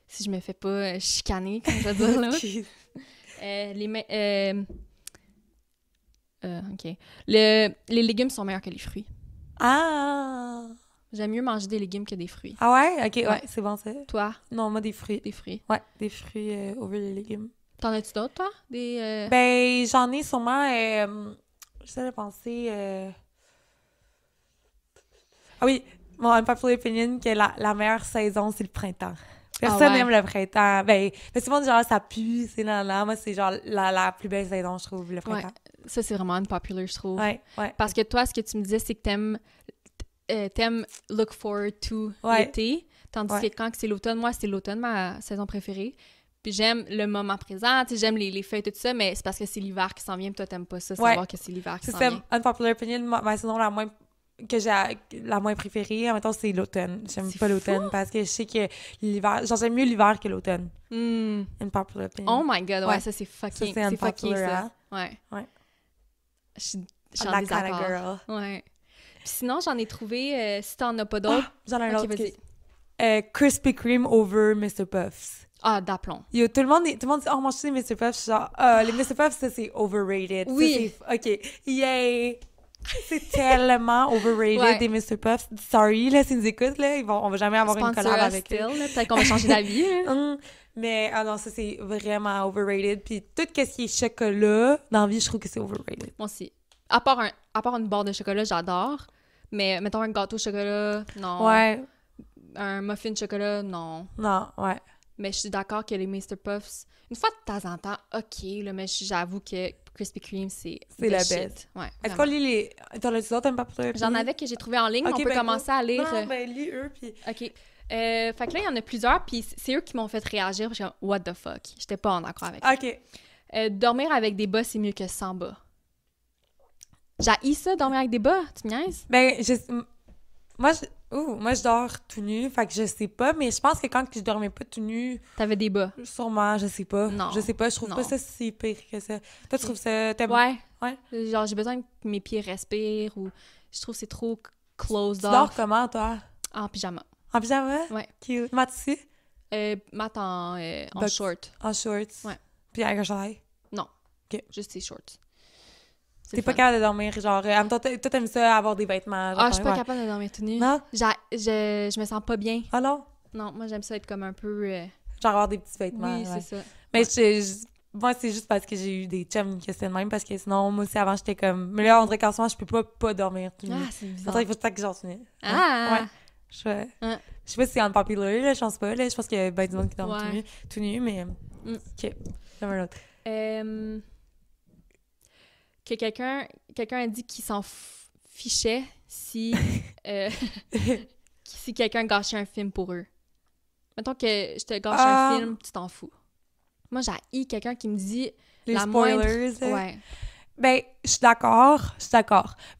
Si je me fais pas chicaner, comme je veux dire, là. OK. Les légumes sont meilleurs que les fruits. Ah! J'aime mieux manger des légumes que des fruits. Ah ouais? OK, ouais, Ouais. c'est bon, ça. Toi, Non, moi, des fruits. des fruits. Ouais, des fruits over les légumes. T'en as-tu d'autres, toi? Des... Ben, j'en ai sûrement... j'essaie de penser... Ah oui, mon unpopular opinion, que la meilleure saison, c'est le printemps. Personne n'aime le printemps. Ben, c'est bon, genre, ça pue, c'est là. Moi, c'est genre la plus belle saison, je trouve, le printemps. Ouais. Ça, c'est vraiment unpopular, je trouve. Ouais. Parce que toi, ce que tu me disais, c'est que t'aimes look forward to l'été. Tandis que quand c'est l'automne, moi, c'est l'automne, ma saison préférée. Puis j'aime le moment présent, tu sais, j'aime les feuilles, tout ça, mais c'est parce que c'est l'hiver qui s'en vient, puis toi, t'aimes pas ça, savoir que c'est l'hiver qui s'en vient. C'est unpopular opinion, ma saison la moins préférée, en même temps, c'est l'automne. J'aime pas l'automne parce que je sais que l'hiver... Genre, j'aime mieux l'hiver que l'automne. Unpopular opinion. Oh my God, ouais, ça, c'est fucking... Ça, c'est fucking ça. hein? Ouais. Je suis en That désaccord. kind of girl. Ouais. Puis sinon, j'en ai trouvé, si t'en as pas d'autres... J'en ai un autre. vas-y. Krispy Kreme over Mr. Puffs. Ah, d'aplomb. Yo, tout le monde dit, oh, mange des Mr. Puffs. Je suis genre, les Mr. Puffs, ça, c'est overrated. Oui. Ça, OK. Yay! C'est tellement overrated, des Mr. Puffs. Sorry, là, s'ils nous écoutent, là, on va jamais avoir une collab avec eux. Peut-être qu'on va changer d'avis. Mais, non, ça, c'est vraiment overrated. Puis tout ce qui est chocolat, dans la vie, je trouve que c'est overrated. Moi aussi. À part une barre de chocolat, j'adore. Mais, mettons, un gâteau au chocolat, non. Ouais. Un muffin de chocolat, non. Non, ouais. Mais je suis d'accord que les Mr. Puffs, une fois de temps en temps, OK, là, mais j'avoue que Krispy Kreme, c'est la best. Ouais, est-ce qu'on lit les... T'en as-tu d'autres, un peu? J'en avais que j'ai trouvé en ligne, on peut commencer à lire. Non, ben, lis eux, puis... OK. Fait que là, il y en a plusieurs, puis c'est eux qui m'ont fait réagir, parce que what the fuck? J'étais pas en accord avec ça. OK. Dormir avec des bas, c'est mieux que sans bas. J'haïs ça, dormir avec des bas, tu me niaises? Ben, moi, je dors tout nu, fait que je sais pas, mais je pense que quand je dormais pas tout nu... T'avais des bas? Sûrement, je sais pas. Non. Je sais pas, je trouve pas ça si pire que ça. Toi, tu trouves ça... Ouais. Ouais? Genre, j'ai besoin que mes pieds respirent, ou je trouve que c'est trop closed off. Tu dors comment, toi? En pyjama. En pyjama? Ouais. Cute. Mat ici? Mat en short. En shorts? Ouais. Puis avec un chandail? Non. OK. Juste tes shorts. T'es pas capable de dormir, genre... toi, t'aimes ça, avoir des vêtements? Genre, je suis pas capable de dormir tout nu. Non? Je me sens pas bien. Ah non? Non, moi, j'aime ça être comme un peu... Genre avoir des petits vêtements. Oui, c'est ça. Mais moi, c'est juste parce que j'ai eu des chums qui étaient de même, parce que sinon, moi aussi, avant, j'étais comme... Mais là, on dirait qu'en ce moment, je peux pas dormir tout nu. Ah, c'est bizarre. On dirait qu'il faut que j'en souvienne. Ah! Ouais. Je sais pas si c'est unpopular, là, je pense pas, là. Je pense qu'il y a ben du monde qui dort tout nu, mais... OK. J'aime un autre. Que quelqu'un a dit qu'il s'en fichait si si quelqu'un gâchait un film pour eux. Mettons que je te gâche un film, tu t'en fous. Moi, j'ai quelqu'un qui me dit les spoilers. Ouais. Ben, je suis d'accord.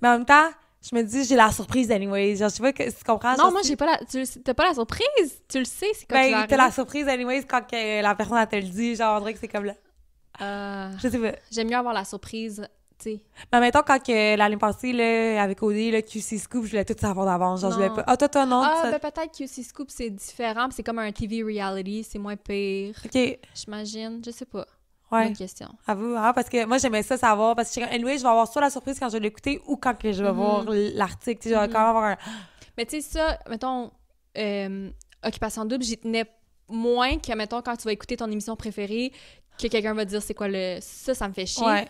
Mais en même temps, je me dis, j'ai la surprise anyways. Genre, je sais pas que tu comprends. Non, moi, j'ai pas t'as pas la surprise. Tu le sais, c'est quand tu Ben, t'as la surprise anyways quand la personne, elle te le dit. Genre, on dirait que c'est comme là. Je sais pas. J'aime mieux avoir la surprise, tu sais. Mais mettons, quand l'année passée, là, avec Odé, là, QC Scoop, je voulais tout savoir d'avance. Genre, je voulais pas... Ah, toi, non? Ben peut-être QC Scoop, c'est différent. C'est comme un TV reality. C'est moins pire. OK. J'imagine. Je sais pas. Ouais. Bonne question. Avoue, parce que moi, j'aimais ça savoir. Parce que, anyway, je vais avoir soit la surprise quand je vais l'écouter ou quand que je vais voir l'article. Tu sais, je vais quand même avoir un... Mais tu sais, ça, mettons, Occupation Double, j'y tenais moins que, mettons, quand tu vas écouter ton émission préférée, que quelqu'un va dire c'est quoi le... Ça me fait chier. Ouais.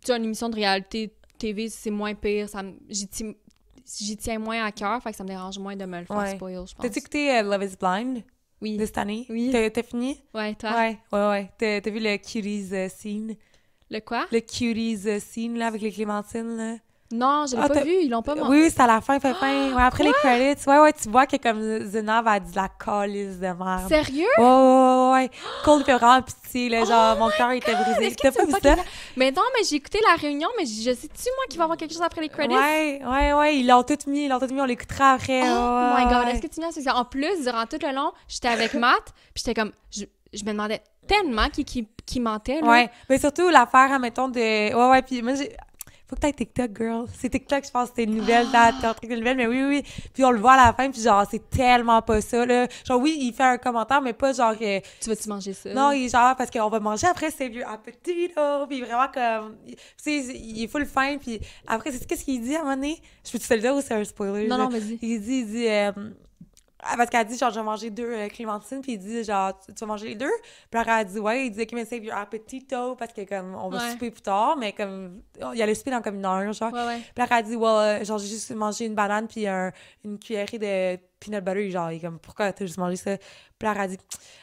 Tu as une émission de réalité TV, c'est moins pire. J'y tiens moins à cœur, fait que ça me dérange moins de me le faire spoil, je pense. T'as-tu écouté Love is Blind? Oui. De cette année? Oui. T'as fini? Ouais, toi? Ouais. T'as vu le Cuties scene? Le quoi? Le Cuties scene, là, avec les clémentines, là? Non, je l'ai pas vu, ils l'ont pas montré. Oui, c'est à la fin. Ouais, après les credits, ouais, tu vois que comme Zenab a dit la calice de merde. Sérieux? Ouais. Cole fait vraiment pitié, là, genre, mon cœur était brisé. T'as pas vu ça? Mais non, mais j'ai écouté la réunion, mais je sais-tu, moi, qu'il va y avoir quelque chose après les credits? Ouais, ils l'ont tout mis, on l'écoutera après. Oh my God, est-ce que tu m'as c'est ça? En plus, durant tout le long, j'étais avec Matt, puis j'étais comme, je me demandais tellement qui mentait, là. Ouais, mais surtout l'affaire, admettons, de... Ouais, puis moi, faut que t'aies TikTok, girl. C'est TikTok, je pense que c'était une nouvelle, t'as un truc de nouvelle, mais oui. Puis on le voit à la fin, puis genre, c'est tellement pas ça, là. Genre, oui, il fait un commentaire, mais pas genre... Tu vas-tu manger ça? Non, il est genre, parce qu'on va manger après, c'est vieux appetito, puis vraiment comme... Tu sais, il est full fin, puis après, c'est qu'est-ce qu'il dit à un moment donné? Je peux-tu te le dire ou c'est un spoiler? Non, vas-y. Il dit... parce qu'elle dit, genre, je vais manger 2 clémentines, puis il dit, genre, tu vas manger les 2? Puis alors, elle dit, ouais, il dit, OK, mais save your appetito, parce que, comme, on va souper plus tard, mais comme, il allait souper dans comme 1 heure, genre. Ouais. Puis alors, elle dit, well, genre, j'ai juste mangé une banane, puis une cuillerée de peanut butter, genre, il est comme, pourquoi t'as juste mangé ça? Puis alors, elle dit,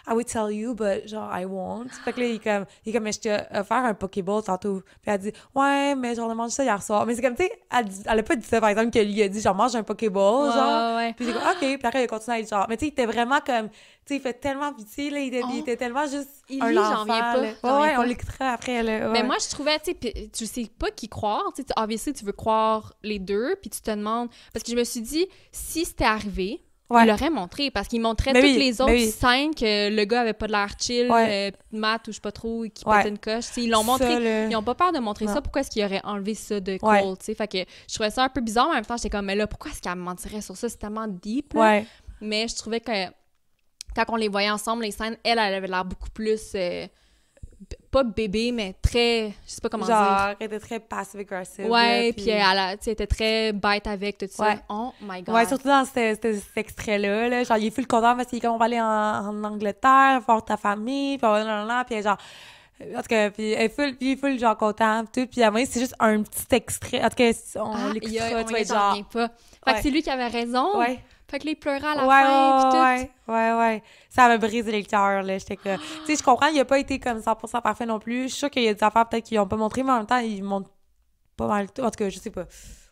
I would tell you, but, genre, I won't. Fait que là, il est comme, mais je t'ai offert un Pokéball tantôt. Puis elle dit, ouais, mais genre, on a mangé ça hier soir. Mais c'est comme, tu sais, elle a pas dit ça, par exemple, que lui a dit, genre, mange un Pokéball, genre. Ouais. Puis j'ai comme, OK. Puis après, il a continué à être genre, mais tu sais, il était vraiment comme, tu sais, il fait tellement pitié, là, il était tellement juste un enfant. J'en viens pas. Ouais, on l'écoutera après, là. Ouais. Mais moi, je trouvais, tu sais, tu sais pas qui croire. Tu sais, obviously, tu veux croire les deux, puis tu te demandes... Parce que je me suis dit, si c'était arrivé, il l'aurait montré, parce qu'il montrait toutes les autres scènes que le gars avait pas de l'air chill, Matt ou je sais pas trop, qui pétait une coche. T'sais, ils l'ont montré. Ils ont pas peur de montrer ça. Pourquoi est-ce qu'il aurait enlevé ça de Cole, tu sais? Fait que je trouvais ça un peu bizarre, mais en même temps, j'étais comme, mais là, pourquoi est-ce qu'elle me mentirait sur ça? C'est tellement deep, là. Mais je trouvais que quand on les voyait ensemble, les scènes, elle avait l'air beaucoup plus... pas bébé, mais très... Je sais pas comment dire. Genre, elle était très passive-aggressive. Ouais, puis elle était très bête avec tout ça. Oh my God. Ouais, surtout dans cet extrait-là, là. Genre, il est full content parce qu'il est comme, on va aller en Angleterre, voir ta famille, puis puis genre... En tout cas, puis il est full, genre, content, tout. Puis à un moment, c'est juste un petit extrait. En tout cas, on l'écoutera, tu vois, genre... pas. Fait que c'est lui qui avait raison. Ouais. Fait que là, il pleurait à la fin, puis tout. Ouais. Ça m'a brisé le cœur, là. J'étais comme... Tu sais, je comprends, il a pas été comme 100% parfait non plus. Je suis sûre qu'il y a des affaires peut-être qu'ils ont pas montré, mais en même temps, ils montrent pas mal tout. En tout cas, je sais pas.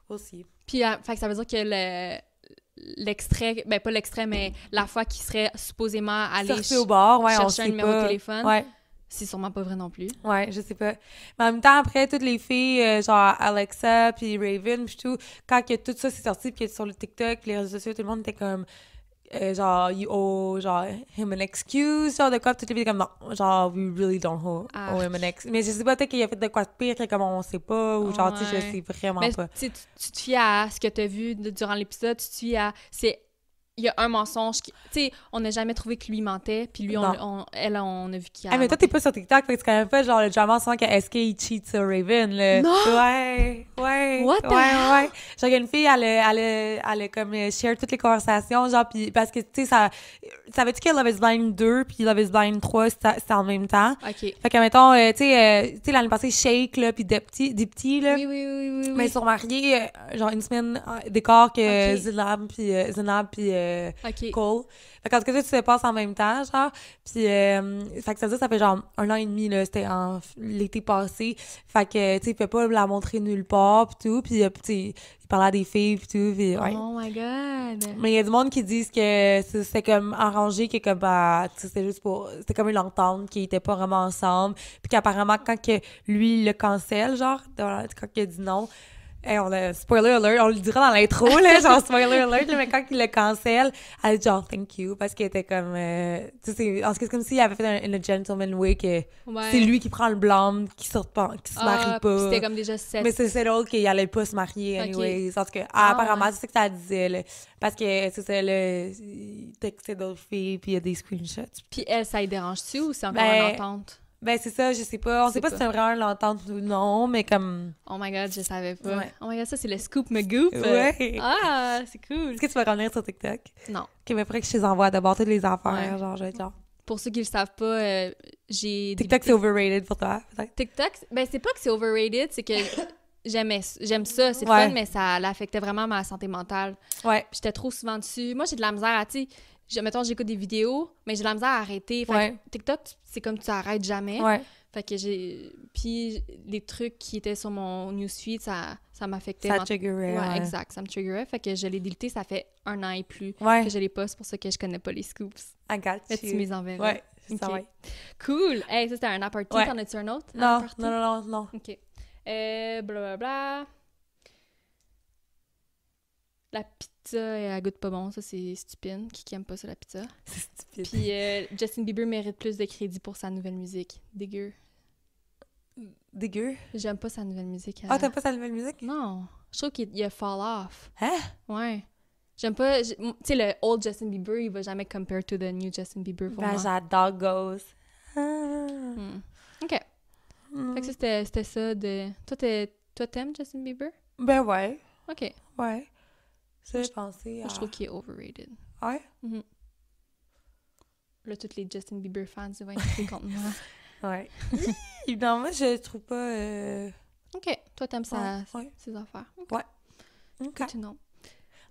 Aussi. Puis, fait que ça veut dire que l'extrait... Ben, pas l'extrait, mais la fois qu'il serait supposément allé au bar, chercher un numéro de téléphone. Ouais. C'est sûrement pas vrai non plus. Ouais, je sais pas. Mais en même temps, après, toutes les filles, genre Alexa, puis Raven, puis tout, quand que tout ça s'est sorti, puis que sur le TikTok, les réseaux sociaux, tout le monde était comme, genre, you owe, genre, him an excuse, genre, de quoi, toutes les filles étaient comme, non, genre, we really don't owe him an excuse. Mais je sais pas, peut-être qu'il a fait de quoi de pire, que comme on sait pas, ou genre, tu sais, je sais vraiment pas. Mais tu te fies à ce que t'as vu durant l'épisode, tu te fies à... Il y a un mensonge qui... Tu sais, on n'a jamais trouvé que lui mentait, puis lui, on a vu qu'il a... mais toi, t'es pas sur TikTok, fait que c'est quand même pas genre le drama sans que SK il cheat sur Raven, là. Non! Ouais. What the hell? Genre, il y a une fille, elle a comme share toutes les conversations, genre, puis parce que, tu sais, savais-tu que Love is Blind 2 puis Love is Blind 3, c'était en même temps? OK. Fait que, mettons, tu sais, l'année passée, Shake, là, puis des petits, là. Oui. Mais ils sont mariés, genre, une semaine d'écart que Zenab, puis Cole. Fait qu'en tout cas, ça, tu se passes en même temps, genre. Puis, fait que ça fait genre 1 an et demi, là. C'était l'été passé. Fait que, tu sais, il peut pas la montrer nulle part, pis tout. Puis, tu sais, il parlait à des filles, pis tout. Pis, ouais. Oh my God! Mais il y a du monde qui disent que c'était comme arrangé, que comme, bah, tu sais, c'était juste pour... C'était comme une entente, qu'ils étaient pas vraiment ensemble. Puis qu'apparemment, quand que lui, le cancelle, genre, quand il a dit non... Hey, on a spoiler alert, on le dira dans l'intro, là, genre spoiler alert, là, mais quand il le cancelle, elle dit genre thank you, parce qu'il était comme, tu sais, c'est comme s'il avait fait un gentleman way, que c'est lui qui prend le blâme, qui se marie pas. C'était comme déjà 7. Mais c'est drôle qu'il allait pas se marier, anyways. En tout cas, apparemment, c'est ça que ça disait, là. Parce que, c'est ça, là, il textait d'autres filles, puis il y a des screenshots. Puis elle, ça lui dérange-tu ou c'est encore une entente? Ben, c'est ça, je sais pas. On sait pas si c'est vraiment l'entente ou non, mais comme... Oh my God, je savais pas. Ouais. Oh my God, ça, c'est le scoop McGoop. Ouais. Ah, c'est cool. Est-ce que tu vas revenir sur TikTok? Non. OK, mais après que je les envoie d'abord toutes les affaires, genre, je vais être genre... Pour ceux qui le savent pas, j'ai... TikTok, c'est overrated pour toi, peut-être? TikTok, ben, c'est pas que c'est overrated, c'est que j'aime ça, c'est fun, mais ça affectait vraiment ma santé mentale. Ouais. Puis j'étais trop souvent dessus. Moi, j'ai de la misère à, tu sais... mettons, j'écoute des vidéos, mais j'ai de la misère à arrêter. Fait que TikTok, c'est comme tu arrêtes jamais. Ouais. Fait que puis les trucs qui étaient sur mon newsfeed, ça m'affectait. Ça triggerait. Ouais, exact. Ça me triggerait. Fait que je l'ai délité, ça fait 1 an et plus que je l'ai pas. C'est pour ça que je connais pas les scoops. I got you. Mais tu m'y enverras. Ouais. Okay. Ça va. Cool! Hey, ça, c'était un aparté. Ouais. T'en as-tu un autre? Non. OK. Blablabla. La pizza, elle goûte pas bon. Ça, c'est stupide. Qui aime pas ça, la pizza? C'est stupide. Puis Justin Bieber mérite plus de crédit pour sa nouvelle musique. Dégueu. Dégueu? J'aime pas sa nouvelle musique. Ah, t'aimes pas sa nouvelle musique? Non. Je trouve qu'il a fall off. Hein? Ouais. J'aime pas... Tu sais, le old Justin Bieber, il va jamais compare to the new Justin Bieber pour moi. J'adore Ghost. OK. Fait que ça, c'était ça de... Toi, t'aimes Justin Bieber? Ben ouais. OK. Ouais. Ça, je pensais Moi, je trouve qu'il est overrated. Ouais? Là, tous les Justin Bieber fans vont être contre moi. Ouais. Non, moi, je trouve pas... OK. Toi, t'aimes ses affaires. Okay. Ouais. OK. Non.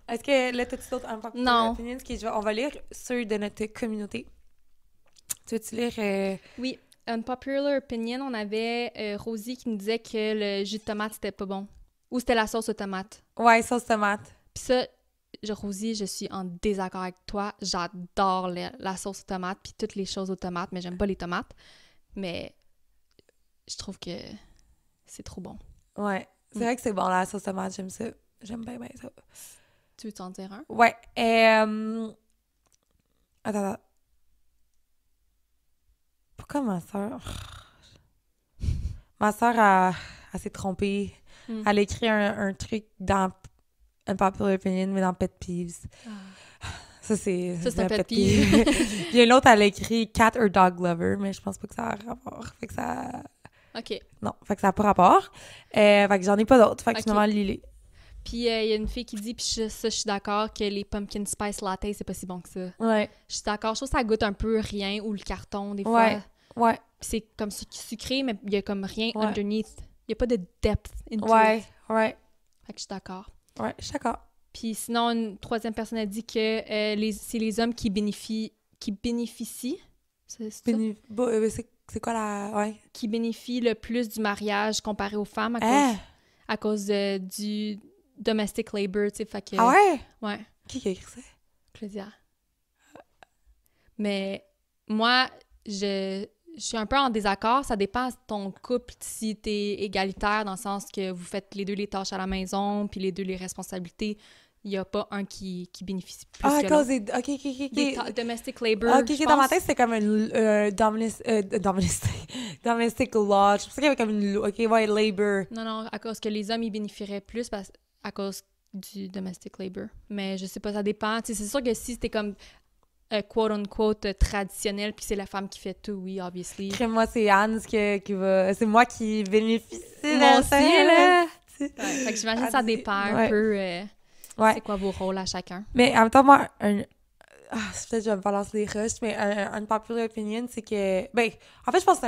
Est-ce que là, t'as-tu d'autres unpopular opinions? On va lire ceux de notre communauté. Tu veux-tu lire... Oui. Unpopular opinion, on avait Rosie qui nous disait que le jus de tomate, c'était pas bon. Ou c'était la sauce aux tomates. Ouais, sauce tomate. Puis ça, Rosie, je suis en désaccord avec toi. J'adore la sauce aux tomates puis toutes les choses aux tomates, mais j'aime pas les tomates. Mais je trouve que c'est trop bon. Ouais. C'est vrai que c'est bon, la sauce tomate, j'aime ça. J'aime bien ça. Tu veux t'en dire un? Ouais. Attends. Pourquoi ma soeur... Ma soeur, elle s'est trompée. Elle a écrit un truc dans Unpopular Opinion, mais dans Pet Peeves. Ça, c'est un pet peeve. Puis une autre, elle a écrit Cat or Dog Lover, mais je pense pas que ça a rapport. Fait que ça... OK. Non, fait que ça n'a pas rapport. Fait que j'en ai pas d'autres. Fait que finalement, lis-les. Puis il y a une fille qui dit, puis je suis d'accord, que les pumpkin spice latte, c'est pas si bon que ça. Ouais. Je suis d'accord. Je trouve que ça goûte un peu rien ou le carton, des fois. Ouais. Puis c'est comme sucré, mais il y a comme rien underneath. Il y a pas de depth into it. Ouais. Fait que je suis d'accord. Ouais, je suis d'accord. Puis sinon, une troisième personne a dit que c'est les hommes qui bénéficient. C'est quoi la... Ouais. Qui bénéficient le plus du mariage comparé aux femmes à cause du domestic labor, tu sais, fait que... Ah ouais? Ouais. Qui a écrit ça? Claudia. Mais moi, je suis un peu en désaccord. Ça dépend de ton couple, si t'es égalitaire, dans le sens que vous faites les deux les tâches à la maison, puis les deux les responsabilités. Il n'y a pas un qui bénéficie plus que l'autre. Ah, OK. Domestic labor, OK, dans ma tête, c'était comme un domestic law. Je pensais qu'il y avait comme une... OK, ouais, labor. Non, à cause que les hommes, ils bénéficieraient plus à cause du domestic labor. Mais je sais pas, ça dépend. Tu sais, c'est sûr que si c'était comme quote-unquote traditionnel, puis c'est la femme qui fait tout, oui, obviously. Moi, c'est Anne qui va... C'est moi qui bénéficie de ça, là. Fait que j'imagine que ça dépend un peu... C'est quoi vos rôles à chacun? Mais en même temps, moi, peut-être que je vais me balancer des rushs, mais un popular opinion, c'est que... Ben, en fait, je pense que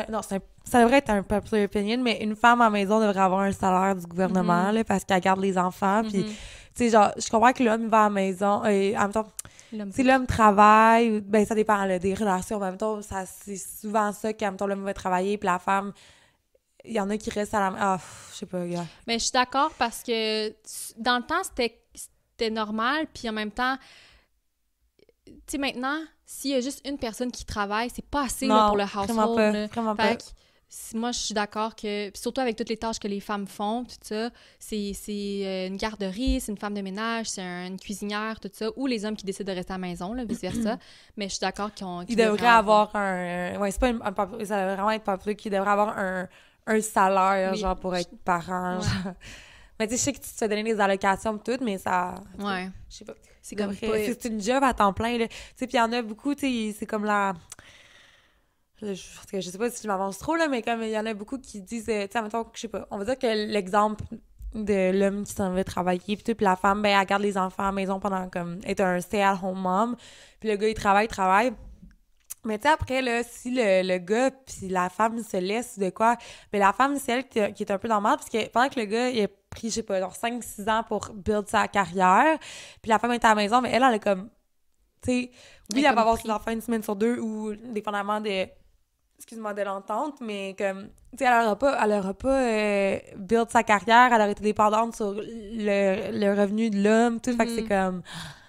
ça devrait être un popular opinion, mais une femme à la maison devrait avoir un salaire du gouvernement, là, parce qu'elle garde les enfants, puis, tu sais, genre, je comprends que l'homme va à la maison, et en même temps, si l'homme travaille, ben, ça dépend là, des relations, en même temps, c'est souvent ça qu'en même temps, l'homme va travailler, puis la femme... Il y en a qui restent à la... je sais pas, gars. Mais je suis d'accord parce que dans le temps, c'était normal, puis en même temps, tu sais, maintenant, s'il y a juste une personne qui travaille, c'est pas assez là, pour le household. Vraiment pas. Moi, je suis d'accord que, puis surtout avec toutes les tâches que les femmes font, tout ça, c'est une garderie, c'est une femme de ménage, c'est une cuisinière, tout ça, ou les hommes qui décident de rester à la maison, là, vice-versa. Mais je suis d'accord qu'ils devraient avoir un... Ouais, c'est pas ça devrait vraiment être pas plus qu'ils devraient avoir un salaire, genre, pour être parent, genre. Mais tu sais, je sais que tu te fais donner des allocations et tout, mais ça... Ouais. Je sais pas. C'est comme c'est une job à temps plein, là. Tu sais, puis il y en a beaucoup, tu sais, c'est comme la... Je sais pas si je m'avance trop, là, mais comme il y en a beaucoup qui disent... Tu sais, mettons, je sais pas, on va dire que l'exemple de l'homme qui s'en va travailler, puis la femme, ben, elle garde les enfants à la maison pendant, comme, être un stay-at-home mom, puis le gars, il travaille... Mais tu sais, après, là, si le gars puis la femme se laisse de quoi, ben la femme, c'est elle qui est un peu normale, parce que pendant que le gars, il a pris, je sais pas, genre 5-6 ans pour build sa carrière, puis la femme est à la maison, mais elle a comme Tu sais, oui, elle va avoir compris. ses enfants une semaine sur deux ou dépendamment de l'entente, mais comme, tu sais, elle aura pas build sa carrière, elle aurait été dépendante sur le revenu de l'homme, tout, fait que c'est comme,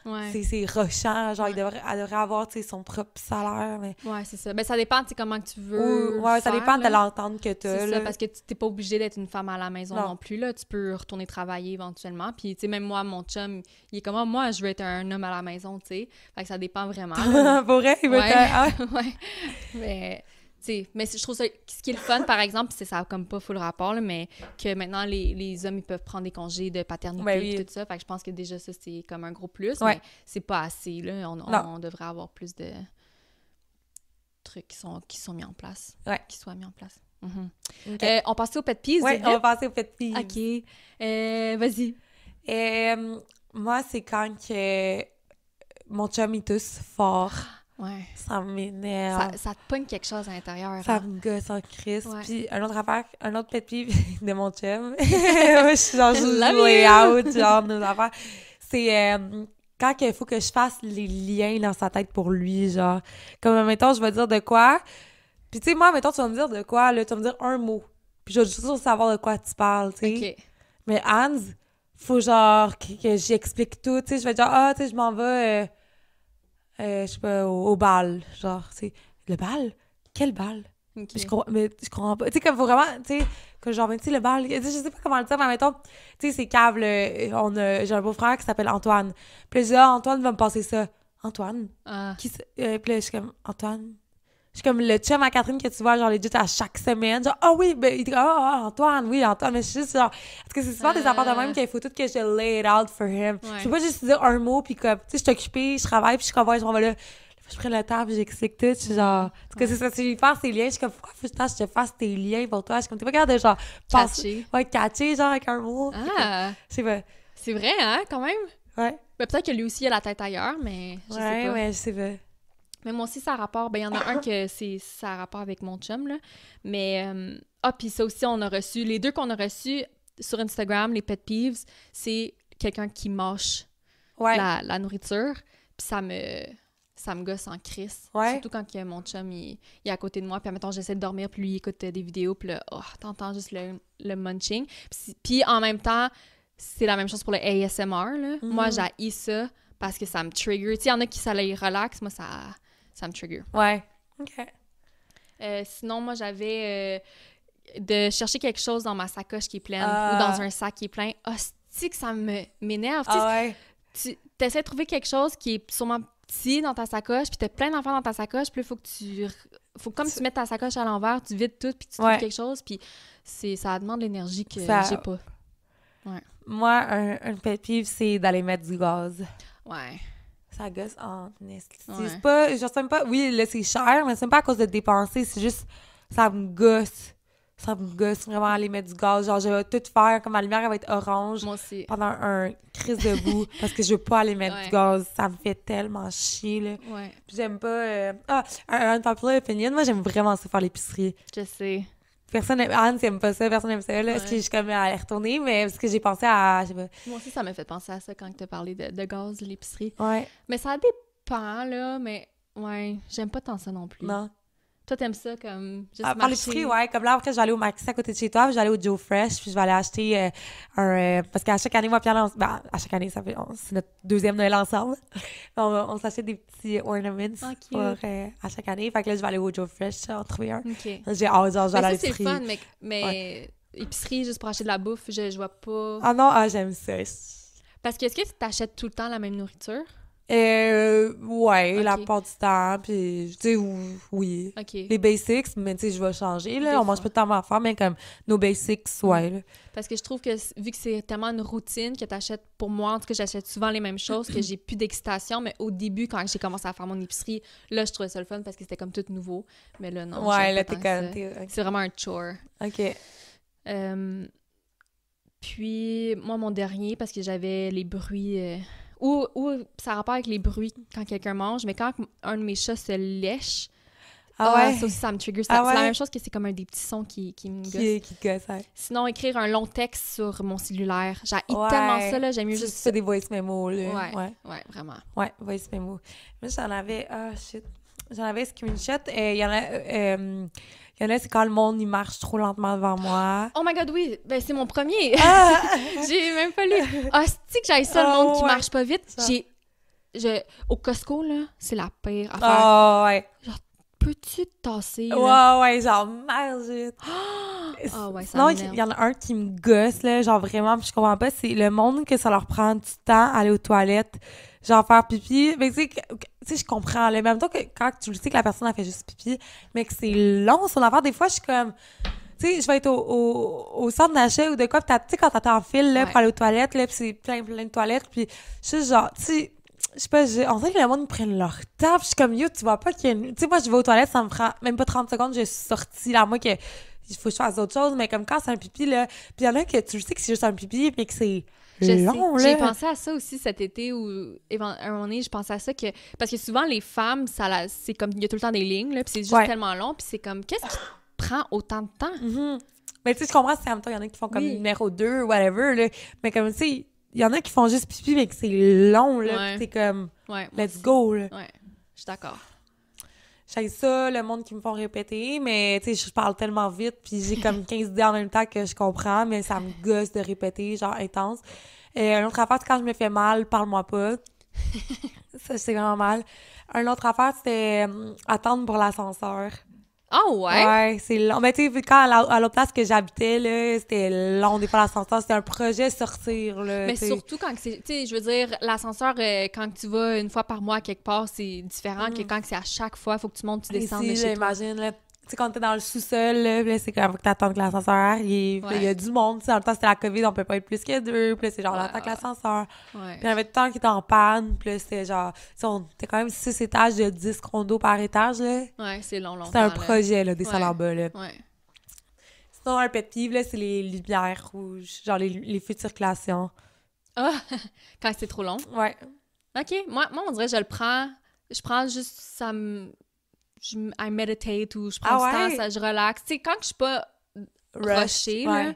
Ouais. c'est rushant, genre, Ouais. elle devrait avoir, tu sais, son propre salaire, mais... Ouais, c'est ça. Ben, ça dépend, tu sais, comment que tu veux Ou, ouais, le ça faire, dépend de là. l'entente que t'as, C'est là. ça, parce que tu t'es pas obligé d'être une femme à la maison Non. non plus, là. Tu peux retourner travailler éventuellement. Puis, tu sais, même moi, mon chum, il est comme, ah, moi, je veux être un homme à la maison, tu sais. Fait que ça dépend vraiment, là. Pour vrai, il veut Ouais. être... Ah, Ouais. Mais, tu sais, mais je trouve ça... Ce qui est le fun, par exemple, c'est ça a comme pas full rapport, là, mais que maintenant, les hommes, ils peuvent prendre des congés de paternité Ouais, et oui. tout ça. Fait que je pense que déjà, ça, c'est comme un gros plus, Ouais. mais c'est pas assez, là. Non. On devrait avoir plus de trucs qui sont mis en place. Ouais. Qui soient mis en place. Mhm. OK. On passait au pet peeves, Ouais, vite, on va vite? passer au pet peeve. OK. Vas-y. Moi, c'est quand que mon chum, il tousse fort. Ouais. Ça m'énerve. Ça te pogne quelque chose à l'intérieur. Ça hein? me gosse en crise. Ouais. Puis, un autre pet peeve de mon chum. Moi, je suis genre juste Love way you! out, genre, nos affaires. C'est quand il faut que je fasse les liens dans sa tête pour lui, genre. Comme, mettons, je vais dire de quoi. Puis, tu sais, moi, mettons, tu vas me dire de quoi, là. Tu vas me dire un mot. Puis, je vais juste savoir de quoi tu parles, tu sais. OK. Mais Hans, faut genre que j'explique tout, tu sais, je vais dire ah, tu sais, je m'en vais je sais pas au bal, genre, c'est le bal, quel bal? OK. Mais je comprends pas, tu sais, comme faut vraiment, tu sais, que genre, tu sais, le bal, tu sais, je sais pas comment le dire, mais mettons, tu sais, c'est cave, j'ai un beau-frère qui s'appelle Antoine, puis là, je dis, ah, Antoine va me passer ça. Antoine? Ah. Puis là, je suis comme, Antoine? Je suis comme le chum à Catherine que tu vois, genre, legit à chaque semaine. Genre, ah oui, ben, il dit, Antoine, oui, Antoine. Mais je suis juste genre, parce que c'est souvent des affaires de même qu'il faut tout que je lay it out for him. Ouais. Je peux pas juste dire un mot, puis comme, tu sais, je suis occupée, je travaille, puis je suis comme, ouais, je m'en vais là. Je prends le temps, puis j'explique tout. Je suis genre, parce que c'est ça, si je faire ces liens, je suis comme, pourquoi faut que je te fasse tes liens pour toi? Je suis comme, t'es pas capable de genre, Catchy. Ouais, catcher, genre, avec un mot. Ah! Je sais pas. C'est vrai, hein, quand même? Ouais. Ben, peut-être que lui aussi, il a la tête ailleurs, mais je sais pas. Ouais, je sais pas. Mais moi aussi, ça a rapport. Ben, il y en a un que ça a rapport avec mon chum, là. Mais, puis ça aussi, on a reçu. Les deux qu'on a reçus sur Instagram, les pet peeves, c'est quelqu'un qui mâche Ouais. la nourriture. Puis ça me gosse en crisse. Ouais. Surtout quand que mon chum, il est à côté de moi. Puis, admettons, j'essaie de dormir, puis lui, il écoute des vidéos. Puis là, t'entends juste le munching. Puis en même temps, c'est la même chose pour le ASMR, là. Moi, j'haïs ça parce que ça me trigger. Tu sais, il y en a qui, ça les relaxe. Moi, ça me trigger. Ouais. OK. Sinon, moi, j'avais de chercher quelque chose dans ma sacoche qui est pleine Ah. ou dans un sac qui est plein. Hostie que ça m'énerve. Tu sais, Ah ouais. tu essaies de trouver quelque chose qui est sûrement petit dans ta sacoche, puis t'as plein d'enfants dans ta sacoche, puis là, faut comme tu mettes ta sacoche à l'envers, tu vides tout, puis tu trouves quelque chose, puis ça demande de l'énergie que j'ai pas. Moi, un pet peeve, c'est d'aller mettre du gaz. Ouais. Ça gosse en esti. Ouais. C'est pas... Je sais même pas... Oui, là, c'est cher, mais c'est même pas à cause de dépenser. C'est juste... Ça me gosse. Ça me gosse vraiment aller mettre du gaz. Genre, je vais tout faire. Comme ma lumière, elle va être orange Moi aussi. pendant un crise de bout parce que je veux pas aller mettre du gaz. Ça me fait tellement chier, là. Ouais. Puis j'aime pas... un unpopular opinion, moi, j'aime vraiment ça faire l'épicerie. Je sais. Anne aime pas ça, personne aime ça, là. Ouais. Parce que je suis comme à y retourner, mais parce que j'ai pensé à... Je sais pas. Moi aussi, ça m'a fait penser à ça quand tu as parlé de gaz, de l'épicerie. Ouais. Mais ça dépend, là, mais ouais, j'aime pas tant ça non plus. Non. Toi, t'aimes ça comme juste Par marcher? l'épicerie, ouais. Comme là, après, je vais aller au Maxi à côté de chez toi, puis je vais aller au Joe Fresh, puis je vais aller acheter parce qu'à chaque année, moi, Pierre, à chaque année, c'est notre deuxième Noël ensemble. on s'achète des petits ornaments pour, à chaque année. Fait que là, je vais aller au Joe Fresh, en trouver un. OK. J'ai hâte, genre, je vais aller à Mais ça, c'est l'épicerie. le fun, mais épicerie, juste pour acheter de la bouffe, je vois pas... Ah non, j'aime ça. Parce que est-ce que tu t'achètes tout le temps la même nourriture? Ouais, Ok. la plupart du temps, puis, tu sais, oui. OK. Les basics, mais tu sais, je vais changer, là. Des On mange fois. pas tant à faire, mais comme nos basics, ouais, là. Parce que je trouve que vu que c'est tellement une routine que t'achètes, pour moi, en tout cas, j'achète souvent les mêmes choses, que j'ai plus d'excitation, mais au début, quand j'ai commencé à faire mon épicerie, là, je trouvais ça le fun parce que c'était comme tout nouveau. Mais là, non, Ouais, j'aime là, pas t'es tant comme... ça. C'est vraiment un chore. OK. Puis, moi, mon dernier, parce que j'avais les bruits... ou ça a rapport avec les bruits quand quelqu'un mange, mais quand un de mes chats se lèche, Ah ouais? Ça aussi, ça me trigger. Ah C'est la ouais? même chose que c'est comme un des petits sons qui me gosse. Qui te gosse, ouais. Sinon, écrire un long texte sur mon cellulaire. J'ai Ouais. tellement ça, là. J'aime mieux Tu juste fais des voice memos, là. Ouais, vraiment. Ouais, voice memo. Moi, j'en avais... Ah, shit. J'en avais screenshot. Il y en a... c'est quand le monde, il marche trop lentement devant moi. Oh my God, oui! Ben, c'est mon premier! Ah! J'ai même pas lu. Ah, c'est que j'aille ça, le monde qui ouais. marche pas vite. Ça. Au Costco, là, c'est la pire affaire. Ah, ouais. Peux-tu te tasser, là? Ouais, genre, merde, vite. Ah ouais, ça Sinon, m'énerve. il y en a un qui me gosse, là, genre vraiment, puis je comprends pas, c'est le monde que ça leur prend du temps à aller aux toilettes, genre faire pipi. Mais tu sais, je comprends, là, même temps que quand tu le sais que la personne a fait juste pipi, mais que c'est long son affaire, des fois, je suis comme... Tu sais, je vais être au centre d'achat ou de quoi, pis tu sais, quand t'attends en file, là, pour aller aux toilettes, là, pis c'est plein de toilettes, puis je suis genre, tu sais... Je sais pas, on dirait que le monde prenne leur temps. Puis je suis comme, yo, tu vois pas qu'il y a une... Tu sais, moi, je vais aux toilettes, ça me prend même pas 30 secondes, je suis sortie, là, moi, que il faut que je fasse autre chose, mais comme quand c'est un pipi, là, puis il y en a que tu sais que c'est juste un pipi, mais que c'est long, là. J'ai pensé à ça aussi cet été, où, à un moment donné, je pensais à ça, que parce que souvent, les femmes, c'est comme, il y a tout le temps des lignes, là, puis c'est juste tellement long, puis c'est comme, qu'est-ce qui prend autant de temps? Mm-hmm. Mais tu sais, je comprends, c'est en même temps, il y en a qui font comme numéro 2, whatever, là, mais comme, tu sais, il y en a qui font juste pipi, mais que c'est long, là, pis t'es comme, let's go, là. Ouais, je suis d'accord. J'ai ça, le monde qui me font répéter, mais tu sais, je parle tellement vite, puis j'ai comme 15 idées en même temps que je comprends, mais ça me gosse de répéter, genre intense. Une autre affaire, c'est quand je me fais mal, parle-moi pas. Ça, c'est vraiment mal. Une autre affaire, c'était attendre pour l'ascenseur. Oh ouais? Ouais, c'est long. Mais tu sais, quand à l'autre place que j'habitais, là, c'était long. Des fois, l'ascenseur, c'était un projet sortir, là. Mais t'sais. surtout quand c'est... Tu sais, je veux dire, l'ascenseur, quand tu vas une fois par mois quelque part, c'est différent que quand c'est à chaque fois, il faut que tu montes, tu descendes de Ici, chez toi. j'imagine, là. Tu sais, quand t'es dans le sous-sol, là, c'est comme faut que t'attendes que l'ascenseur arrive. Il y a du monde, tu sais. En même temps, c'était la COVID, on peut pas être plus que deux. Puis là, c'est genre, on attend que l'ascenseur. Ouais. Puis il y avait tout le temps qui était en panne. Puis là, c'était genre, tu sais, on était quand même 6 étages de 10 condos par étage, là. Ouais, c'est long. C'était un projet, là, descendre en bas, là. Ouais. Sinon, un pet peeve, là, c'est les lumières rouges. Genre, les feux de circulation. Ah! Quand c'est trop long. Ouais. OK. Moi, on dirait, je prends juste, ça me... I meditate ou je prends du temps, ça, je relaxe. Tu sais, quand je suis pas rushée, là...